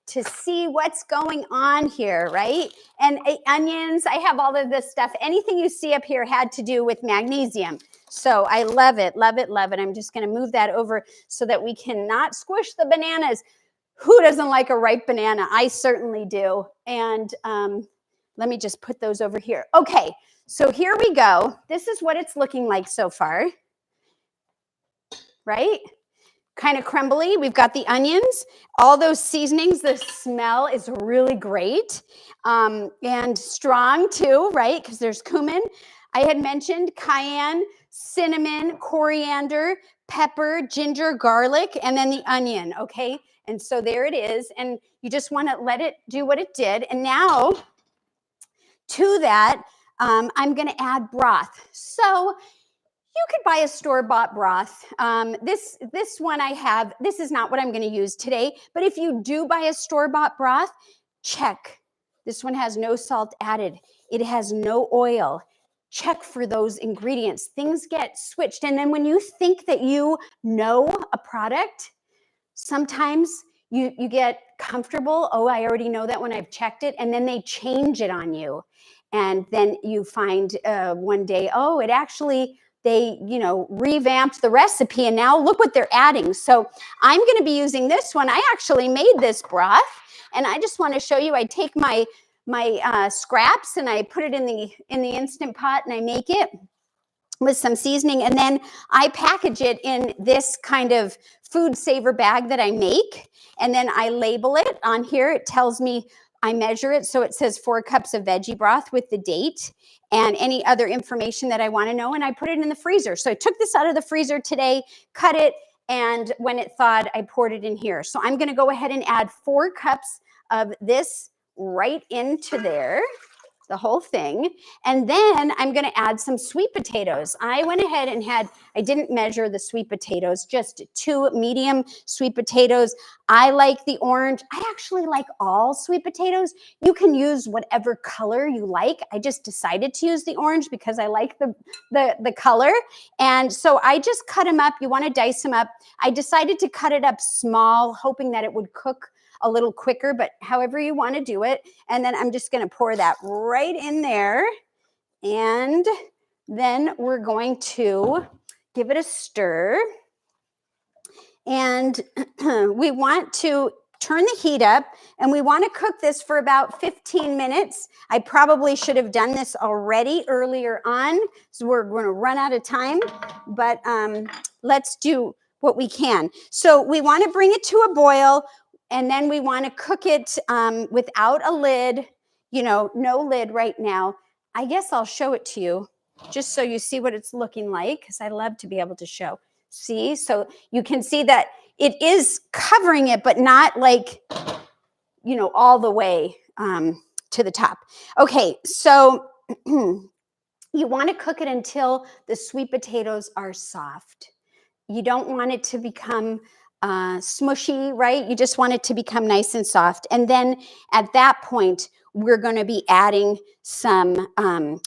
see what's going on here, right? And onions, I have all of this stuff. Anything you see up here had to do with magnesium. So I love it, love it, love it. I'm just going to move that over so that we cannot squish the bananas. Who doesn't like a ripe banana? I certainly do. And let me just put those over here. Okay, so here we go. This is what it's looking like so far, right? Kind of crumbly. We've got the onions, all those seasonings. The smell is really great and strong too, right? Because there's cumin. I had mentioned cayenne, cinnamon, coriander, pepper, ginger, garlic, and then the onion, okay? And so there it is. And you just want to let it do what it did. And now to that, I'm going to add broth. So you could buy a store-bought broth. This one I have, this is not what I'm going to use today, but if you do buy a store-bought broth, check. This one has no salt added. It has no oil. Check for those ingredients. Things get switched. And then when you think that you know a product, sometimes you get comfortable. Oh, I already know that when I've checked it. And then they change it on you. And then you find one day, oh, it actually, they, revamped the recipe and now look what they're adding. So I'm going to be using this one. I actually made this broth and I just want to show you, I take my scraps and I put it in the Instant Pot and I make it with some seasoning. And then I package it in this kind of food saver bag that I make. And then I label it on here. It tells me, I measure it. So it says 4 cups of veggie broth with the date and any other information that I want to know. And I put it in the freezer. So I took this out of the freezer today, cut it. And when it thawed, I poured it in here. So I'm going to go ahead and add 4 cups of this right into there, the whole thing. And then I'm going to add some sweet potatoes. I went ahead and I didn't measure the sweet potatoes, just 2 medium sweet potatoes. I like the orange. I actually like all sweet potatoes. You can use whatever color you like. I just decided to use the orange because I like the color. And so I just cut them up. You want to dice them up. I decided to cut it up small, hoping that it would cook a little quicker, but however you want to do it. And then I'm just going to pour that right in there. And then we're going to give it a stir. And we want to turn the heat up and we want to cook this for about 15 minutes. I probably should have done this already earlier on. So we're going to run out of time, but let's do what we can. So we want to bring it to a boil. And then we want to cook it without a lid, no lid right now. I guess I'll show it to you just so you see what it's looking like, because I love to be able to show. See, so you can see that it is covering it, but not like, all the way to the top. Okay, so you want to cook it until the sweet potatoes are soft. You don't want it to become smushy, right? You just want it to become nice and soft. And then at that point, we're going to be adding some, I'm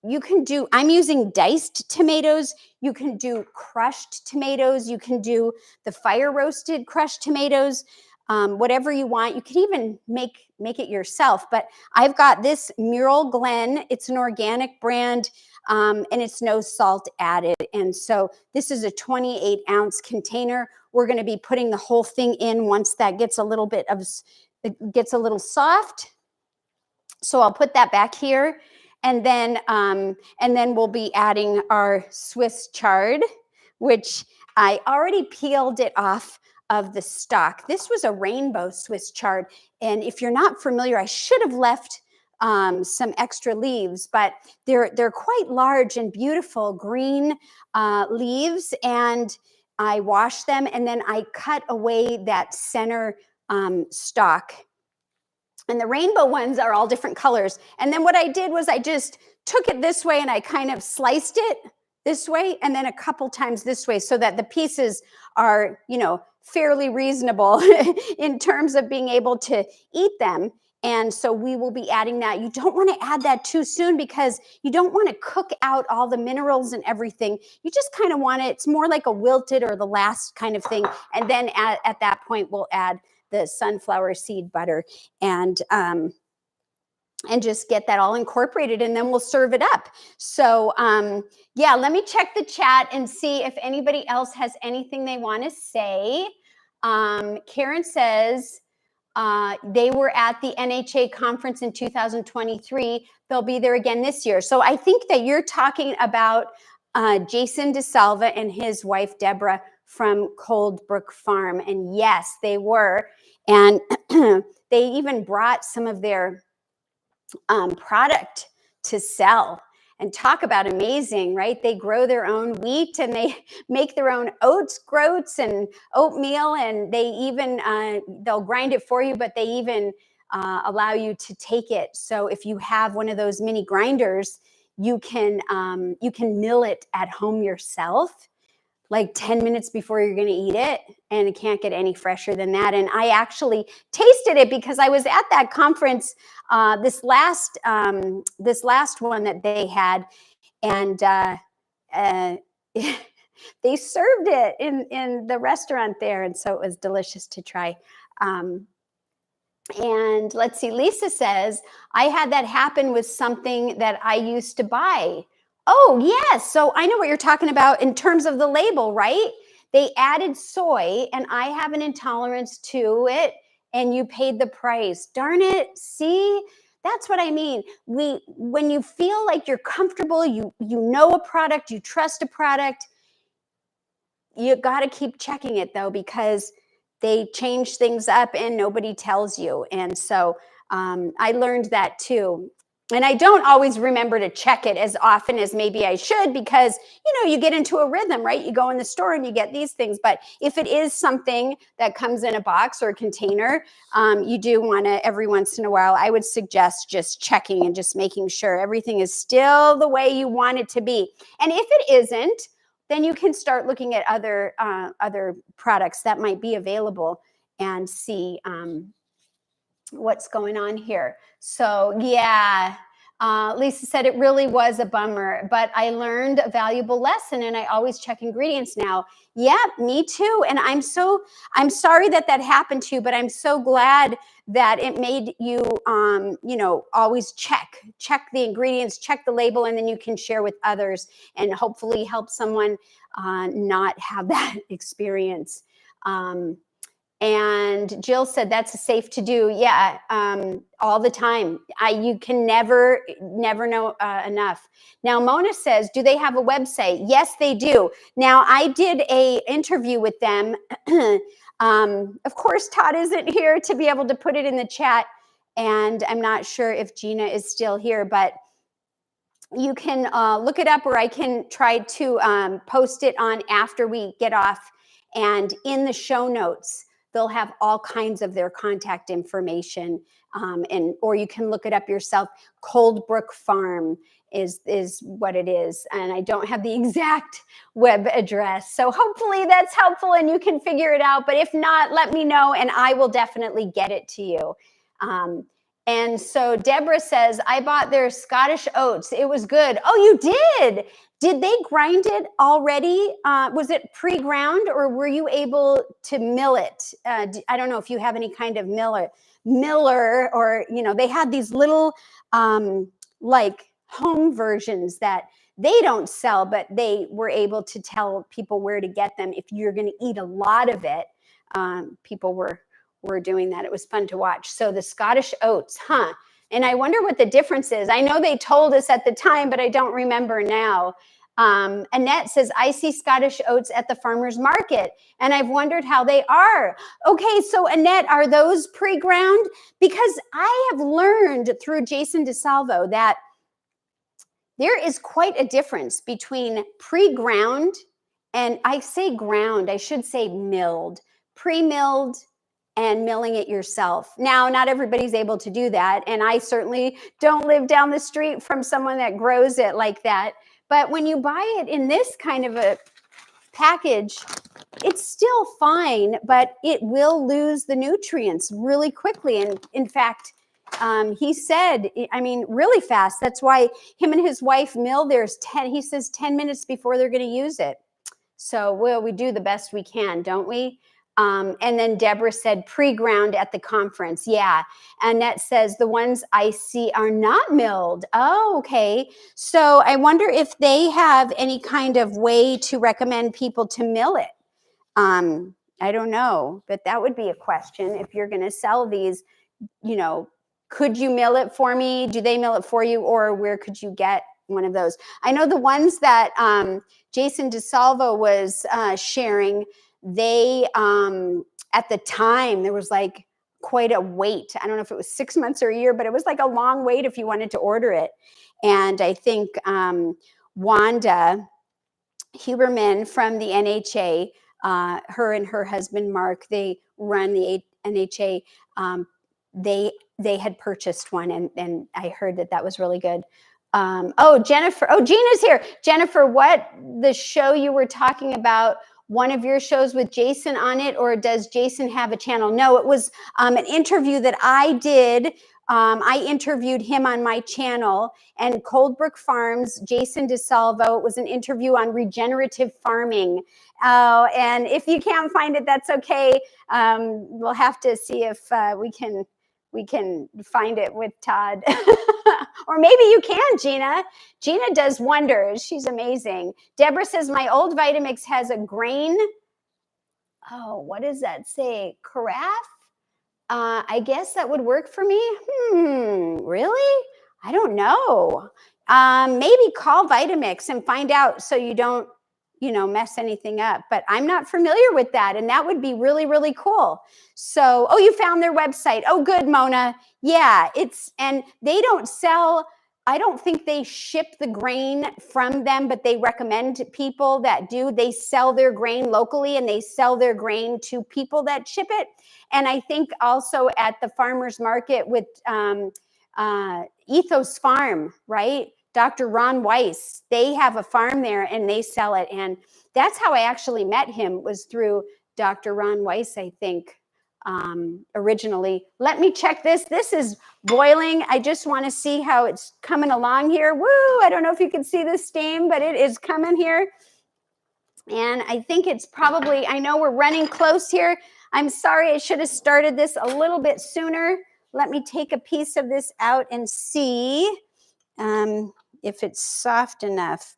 using diced tomatoes. You can do crushed tomatoes. You can do the fire roasted crushed tomatoes, whatever you want. You can even make it yourself. But I've got this Mural Glen. It's an organic brand. And it's no salt added. And so this is a 28-ounce container. We're going to be putting the whole thing in once that gets a little soft. So I'll put that back here. And then we'll be adding our Swiss chard, which I already peeled it off of the stalk. This was a rainbow Swiss chard. And if you're not familiar, I should have left some extra leaves, but they're quite large and beautiful green leaves. And I wash them and then I cut away that center stalk. And the rainbow ones are all different colors. And then what I did was I just took it this way and I kind of sliced it this way and then a couple times this way so that the pieces are, fairly reasonable in terms of being able to eat them. And so we will be adding that. You don't want to add that too soon because you don't want to cook out all the minerals and everything. You just kind of want it. It's more like a wilted or the last kind of thing. And then at that point, we'll add the sunflower seed butter and just get that all incorporated, and then we'll serve it up. So yeah, let me check the chat and see if anybody else has anything they want to say. Karen says, they were at the NHA conference in 2023. They'll be there again this year. So I think that you're talking about Jason DeSalva and his wife, Deborah, from Cold Brook Farm. And yes, they were. And they even brought some of their product to sell. And talk about amazing, right? They grow their own wheat and they make their own groats and oatmeal, and they even, they'll grind it for you, but they even allow you to take it. So if you have one of those mini grinders, you can mill it at home yourself, like 10 minutes before you're going to eat it, and it can't get any fresher than that. And I actually tasted it because I was at that conference, this last one that they had, and they served it in the restaurant there, and so it was delicious to try. And let's see, Lisa says, I had that happen with something that I used to buy. Oh, yes. So I know what you're talking about in terms of the label, right? They added soy, and I have an intolerance to it, and you paid the price. Darn it. See, that's what I mean. When you feel like you're comfortable, you know a product, you trust a product, you got to keep checking it, though, because they change things up and nobody tells you. And so I learned that too. And I don't always remember to check it as often as maybe I should, because, you get into a rhythm, right? You go in the store and you get these things. But if it is something that comes in a box or a container, you do want to, every once in a while, I would suggest just checking and just making sure everything is still the way you want it to be. And if it isn't, then you can start looking at other products that might be available and see what's going on here. So yeah, Lisa said it really was a bummer, but I learned a valuable lesson, and I always check ingredients now. Yeah, me too. And I'm sorry that happened to you, but I'm so glad that it made you, always check the ingredients, check the label, and then you can share with others and hopefully help someone not have that experience. And Jill said that's safe to do. Yeah, all the time. You can never know enough. Now, Mona says, do they have a website? Yes, they do. Now, I did a interview with them. Of course, Todd isn't here to be able to put it in the chat, and I'm not sure if Gina is still here, but you can look it up, or I can try to post it on after we get off. And in the show notes, they'll have all kinds of their contact information, or you can look it up yourself. Cold Brook Farm is what it is, and I don't have the exact web address. So hopefully that's helpful and you can figure it out. But if not, let me know, and I will definitely get it to you. And so Deborah says, I bought their Scottish oats. It was good. Oh, you did? Did they grind it already? Was it pre-ground, or were you able to mill it? I don't know if you have any kind of miller, or, they had these little like home versions that they don't sell, but they were able to tell people where to get them. If you're going to eat a lot of it, people were doing that. It was fun to watch. So the Scottish oats, huh? And I wonder what the difference is. I know they told us at the time, but I don't remember now. Annette says, I see Scottish oats at the farmer's market, and I've wondered how they are. Okay, so Annette, are those pre-ground? Because I have learned through Jason DeSalvo that there is quite a difference between pre-ground, and I say ground, I should say milled, pre-milled, and milling it yourself. Now, not everybody's able to do that, and I certainly don't live down the street from someone that grows it like that. But when you buy it in this kind of a package, it's still fine, but it will lose the nutrients really quickly. And in fact, He said, I mean, really fast. That's why him and his wife mill theirs 10, he says 10 minutes before they're going to use it. So, well, we do the best we can, don't we? And then Deborah said pre-ground at the conference. Yeah. Annette says the ones I see are not milled. Oh, okay. So I wonder if they have any kind of way to recommend people to mill it. I don't know, but that would be a question. If you're going to sell these, you know, could you mill it for me? Do they mill it for you? Or where could you get one of those? I know the ones that Jason DeSalvo was sharing, they, at the time, there was like quite a wait. I don't know if it was 6 months or a year, but it was like a long wait if you wanted to order it. And I think Wanda Huberman from the NHA, her and her husband, Mark, they run the NHA. They had purchased one, and I heard that was really good. Oh, Jennifer. Oh, Gina's here. Jennifer, what the show you were talking about, one of your shows with Jason on it, or does Jason have a channel? No, it was an interview that I did. I interviewed him on my channel, and Coldbrook Farms, Jason DeSalvo. It was an interview on regenerative farming. And if you can't find it, that's okay. We'll have to see if we can find it with Todd. Or maybe you can, Gina. Gina does wonders. She's amazing. Deborah says, my old Vitamix has a grain. Oh, what does that say? Carafe? I guess that would work for me. Really? I don't know. Maybe call Vitamix and find out so you don't, mess anything up. But I'm not familiar with that. And that would be really, really cool. So, oh, you found their website. Oh, good, Mona. Yeah, and they don't sell, I don't think they ship the grain from them, but they recommend people that do. They sell their grain locally, and they sell their grain to people that ship it. And I think also at the farmer's market with Ethos Farm, right? Dr. Ron Weiss, they have a farm there and they sell it. And that's how I actually met him, was through Dr. Ron Weiss, I think, originally. Let me check this. This is boiling. I just want to see how it's coming along here. Woo! I don't know if you can see the steam, but it is coming here. And I think it's probably, I know we're running close here. I'm sorry, I should have started this a little bit sooner. Let me take a piece of this out and see if it's soft enough.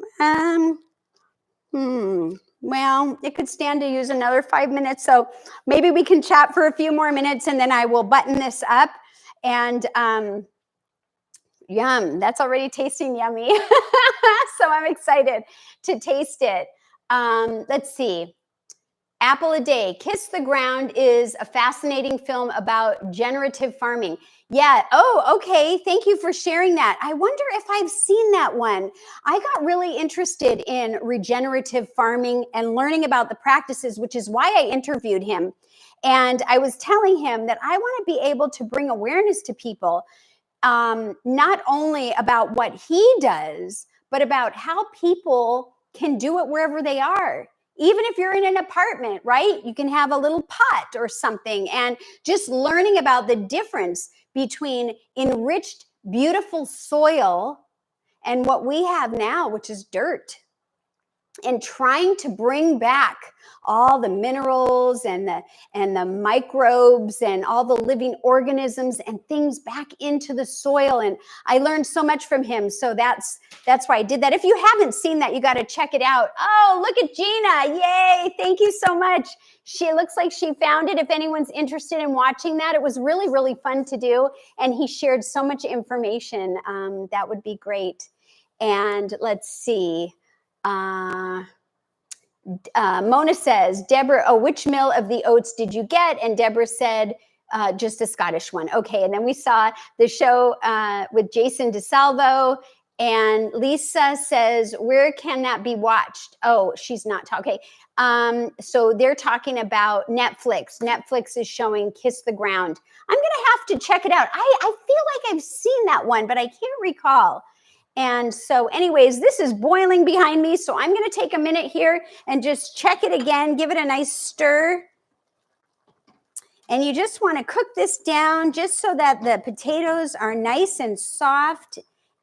Well, it could stand to use another 5 minutes. So maybe we can chat for a few more minutes, and then I will button this up. And yum, that's already tasting yummy. So I'm excited to taste it. Let's see. Apple a Day, Kiss the Ground is a fascinating film about generative farming. Yeah. Oh, okay. Thank you for sharing that. I wonder if I've seen that one. I got really interested in regenerative farming and learning about the practices, which is why I interviewed him. And I was telling him that I want to be able to bring awareness to people, not only about what he does, but about how people can do it wherever they are. Even if you're in an apartment, right? You can have a little pot or something, and just learning about the difference between enriched, beautiful soil and what we have now, which is dirt, and trying to bring back all the minerals and the microbes and all the living organisms and things back into the soil. And I learned so much from him. So that's why I did that. If you haven't seen that, you got to check it out. Oh, look at Gina. Yay. Thank you so much. She looks like she found it. If anyone's interested in watching that, it was really, really fun to do. And he shared so much information. That would be great. And let's see. Mona says, Deborah, which mill of the oats did you get? And Deborah said, just a Scottish one. Okay. And then we saw the show with Jason DeSalvo. And Lisa says, where can that be watched? Oh, she's not talking. Okay. So they're talking about Netflix. Netflix is showing Kiss the Ground. I'm going to have to check it out. I feel like I've seen that one, but I can't recall. And so anyways, this is boiling behind me. So I'm going to take a minute here and just check it again, give it a nice stir. And you just want to cook this down just so that the potatoes are nice and soft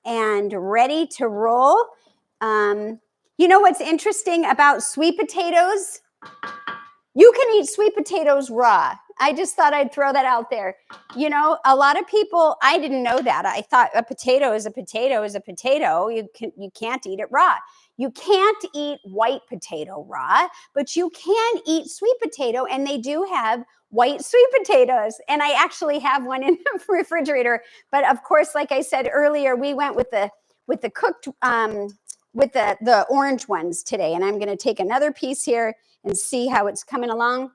and ready to roll. You know what's interesting about sweet potatoes? You can eat sweet potatoes raw. I just thought I'd throw that out there. You know, a lot of people, I didn't know that. I thought a potato is a potato is a potato. You can't eat it raw. You can't eat white potato raw, but you can eat sweet potato, and they do have white sweet potatoes. And I actually have one in the refrigerator. But of course, like I said earlier, we went with the cooked with the orange ones today. And I'm going to take another piece here and see how it's coming along.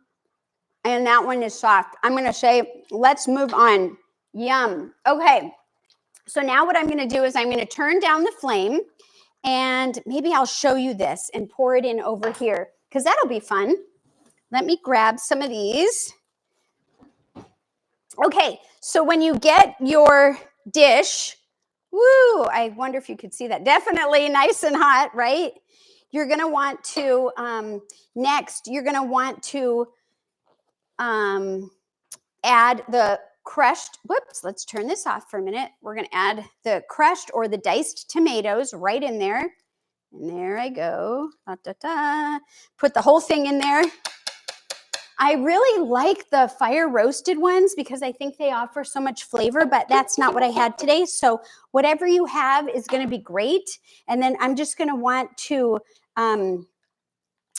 And that one is soft. I'm going to say, let's move on. Yum. Okay. So now what I'm going to do is I'm going to turn down the flame, and maybe I'll show you this and pour it in over here, because that'll be fun. Let me grab some of these. Okay. So when you get your dish, woo, I wonder if you could see that. Definitely nice and hot, right? You're going to want to, next, you're going to want to add the crushed, whoops, let's turn this off for a minute. We're going to add the crushed or the diced tomatoes right in there. And there I go. Da, da, da. Put the whole thing in there. I really like the fire roasted ones because I think they offer so much flavor, but that's not what I had today. So whatever you have is going to be great. And then I'm just going to want to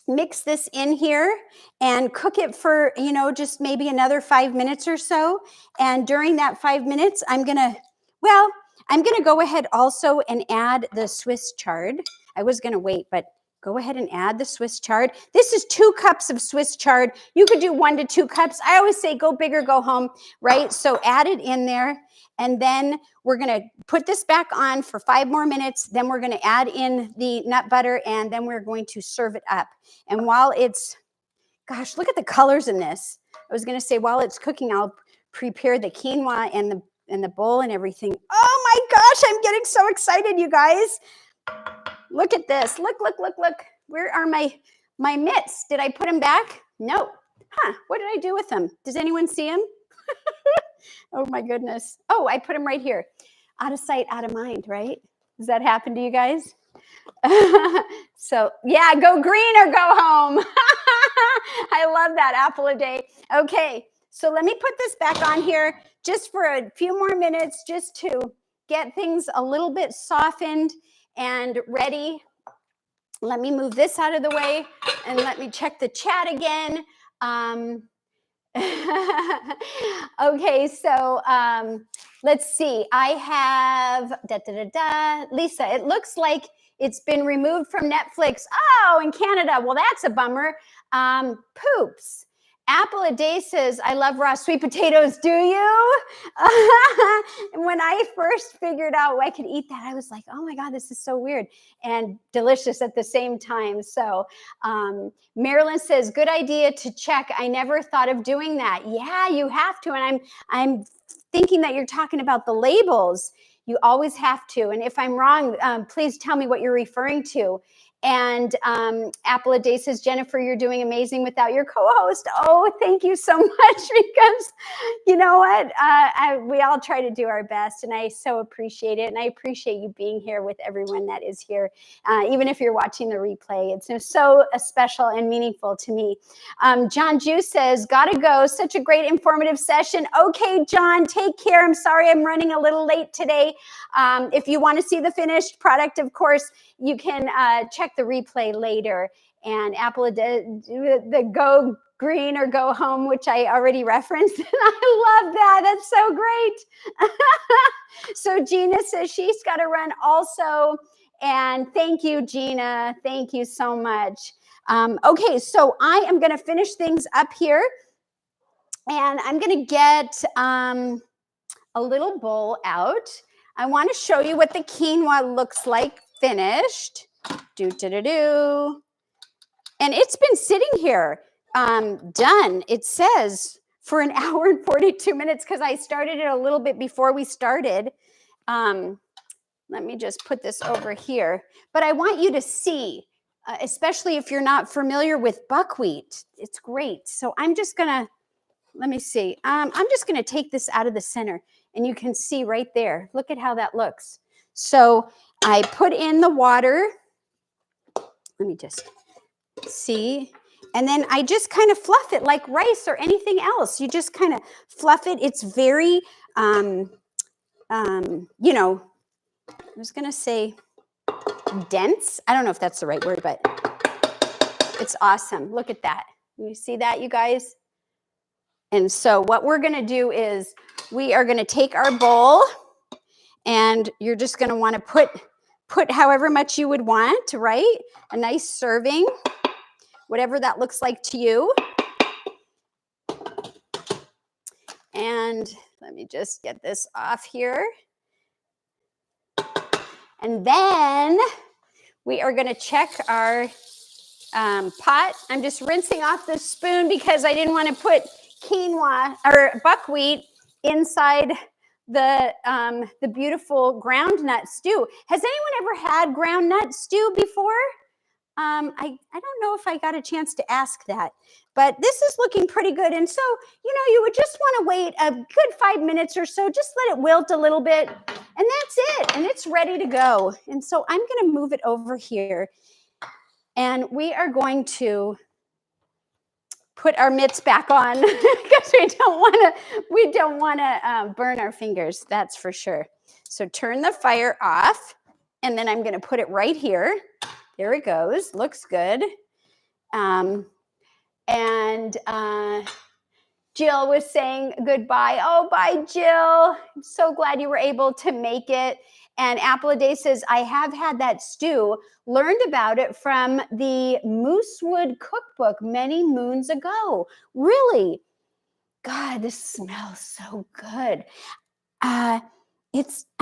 mix this in here and cook it for, you know, just maybe another 5 minutes or so. And during that 5 minutes, I'm going to go ahead also and add the Swiss chard. I was going to wait, but go ahead and add the Swiss chard. This is 2 cups of Swiss chard. You could do 1 to 2 cups. I always say go big or go home, right? So add it in there. And then we're going to put this back on for 5 more minutes. Then we're going to add in the nut butter, and then we're going to serve it up. And while it's, gosh, look at the colors in this. I was going to say while it's cooking, I'll prepare the quinoa and the bowl and everything. Oh my gosh, I'm getting so excited, you guys. Look at this. Look. Where are my mitts? Did I put them back? No. Huh, what did I do with them? Does anyone see them? Oh my goodness. Oh, I put them right here. Out of sight, out of mind, right? Does that happen to you guys? So yeah, go green or go home. I love that, apple a day. Okay, so let me put this back on here just for a few more minutes, just to get things a little bit softened and ready. Let me move this out of the way and let me check the chat again. Okay, so let's see. I have Lisa. It looks like it's been removed from Netflix. Oh, in Canada. Well, that's a bummer. Poops. Apple a day says, I love raw sweet potatoes. Do you? When I first figured out I could eat that, I was like, oh my God, this is so weird and delicious at the same time. So Marilyn says, good idea to check. I never thought of doing that. Yeah, you have to. And I'm thinking that you're talking about the labels. You always have to. And if I'm wrong, please tell me what you're referring to. And Apple a Day says, Jennifer, you're doing amazing without your co-host. Oh, thank you so much, because you know what? We all try to do our best, and I so appreciate it. And I appreciate you being here with everyone that is here, even if you're watching the replay. It's so special and meaningful to me. John Ju says, gotta go. Such a great informative session. Okay, John, take care. I'm sorry I'm running a little late today. If you want to see the finished product, of course, you can check the replay later. And Apple, the go green or go home, which I already referenced. And I love that. That's so great. So Gina says she's got to run also. And thank you, Gina. Thank you so much. Okay, so I am going to finish things up here. And I'm going to get a little bowl out. I want to show you what the quinoa looks like finished. And it's been sitting here done. It says for 1 hour and 42 minutes because I started it a little bit before we started. Let me just put this over here. But I want you to see, especially if you're not familiar with buckwheat. It's great. So I'm just going to let me see. I'm just going to take this out of the center, and you can see right there. Look at how that looks. So I put in the water. Let me just see. And then I just kind of fluff it like rice or anything else. You just kind of fluff it. It's very, you know, I was going to say dense. I don't know if that's the right word, but it's awesome. Look at that. You see that, you guys? And so what we're going to do is we are going to take our bowl, and you're just going to want to put however much you would want, right? A nice serving, whatever that looks like to you. And let me just get this off here. And then we are going to check our pot. I'm just rinsing off the spoon because I didn't want to put quinoa or buckwheat inside the beautiful groundnut stew. Has anyone ever had groundnut stew before? I don't know if I got a chance to ask that, but this is looking pretty good. And so, you know, you would just want to wait a good 5 minutes or so, just let it wilt a little bit, and that's it. And it's ready to go. And so I'm going to move it over here, and we are going to put our mitts back on because we don't want to burn our fingers. That's for sure. So turn the fire off, and then I'm going to put it right here. There it goes. Looks good. And Jill was saying goodbye. Oh, bye, Jill. I'm so glad you were able to make it. And Apple a Day says, I have had that stew, learned about it from the Moosewood cookbook many moons ago. Really? God, this smells so good. I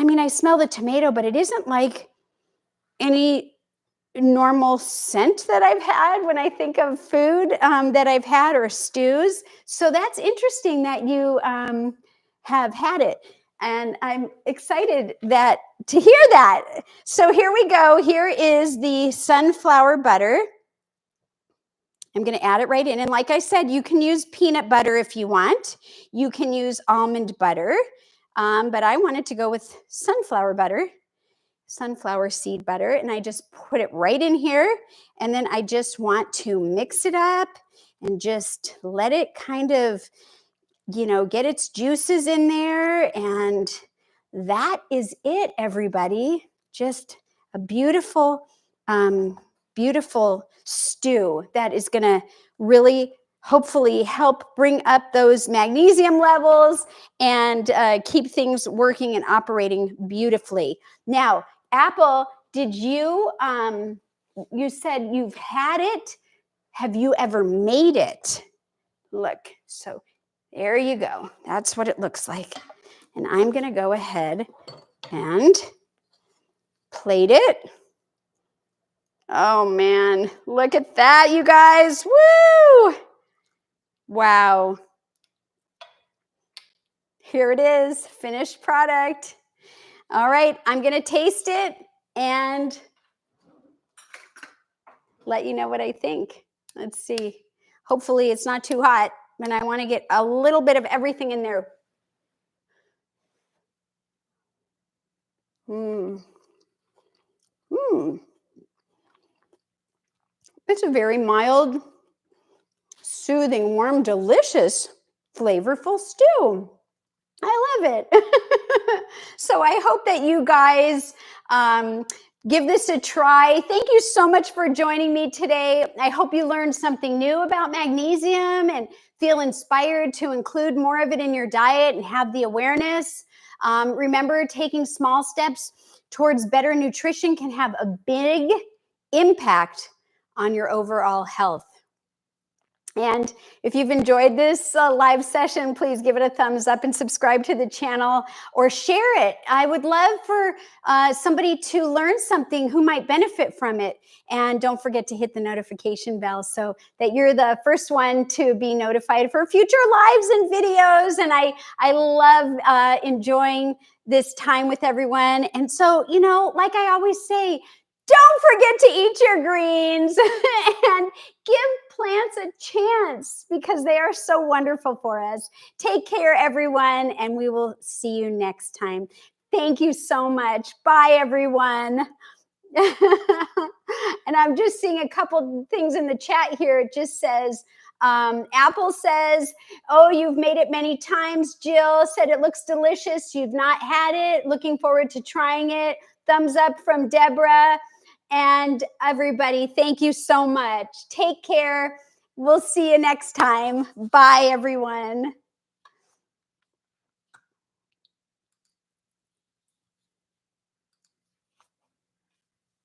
mean, I smell the tomato, but it isn't like any normal scent that I've had when I think of food that I've had or stews. So that's interesting that you have had it. And I'm excited to hear that. So here we go. Here is the sunflower butter. I'm going to add it right in. And like I said, you can use peanut butter if you want. You can use almond butter. But I wanted to go with sunflower seed butter. And I just put it right in here. And then I just want to mix it up and just let it kind of, you know, get its juices in there. And that is it, everybody. Just a beautiful, beautiful stew that is going to really hopefully help bring up those magnesium levels and keep things working and operating beautifully. Now, Apple, did you, you said you've had it. Have you ever made it? Look, so there you go. That's what it looks like. And I'm going to go ahead and plate it. Oh, man. Look at that, you guys. Woo! Wow. Here it is, finished product. All right, I'm going to taste it and let you know what I think. Let's see. Hopefully it's not too hot, and I want to get a little bit of everything in there. It's a very mild, soothing, warm, delicious, flavorful stew. I love it. So I hope that you guys give this a try. Thank you so much for joining me today. I hope you learned something new about magnesium and feel inspired to include more of it in your diet and have the awareness. Remember, taking small steps towards better nutrition can have a big impact on your overall health. And if you've enjoyed this live session, please give it a thumbs up and subscribe to the channel or share it. I would love for somebody to learn something who might benefit from it. And don't forget to hit the notification bell so that you're the first one to be notified for future lives and videos. And I love enjoying this time with everyone. And so, you know, like I always say, don't forget to eat your greens and give plants a chance because they are so wonderful for us. Take care, everyone, and we will see you next time. Thank you so much. Bye, everyone. And I'm just seeing a couple things in the chat here. It just says, Apple says, oh, you've made it many times. Jill said it looks delicious. You've not had it. Looking forward to trying it. Thumbs up from Deborah. And everybody, thank you so much. Take care. We'll see you next time. Bye, everyone.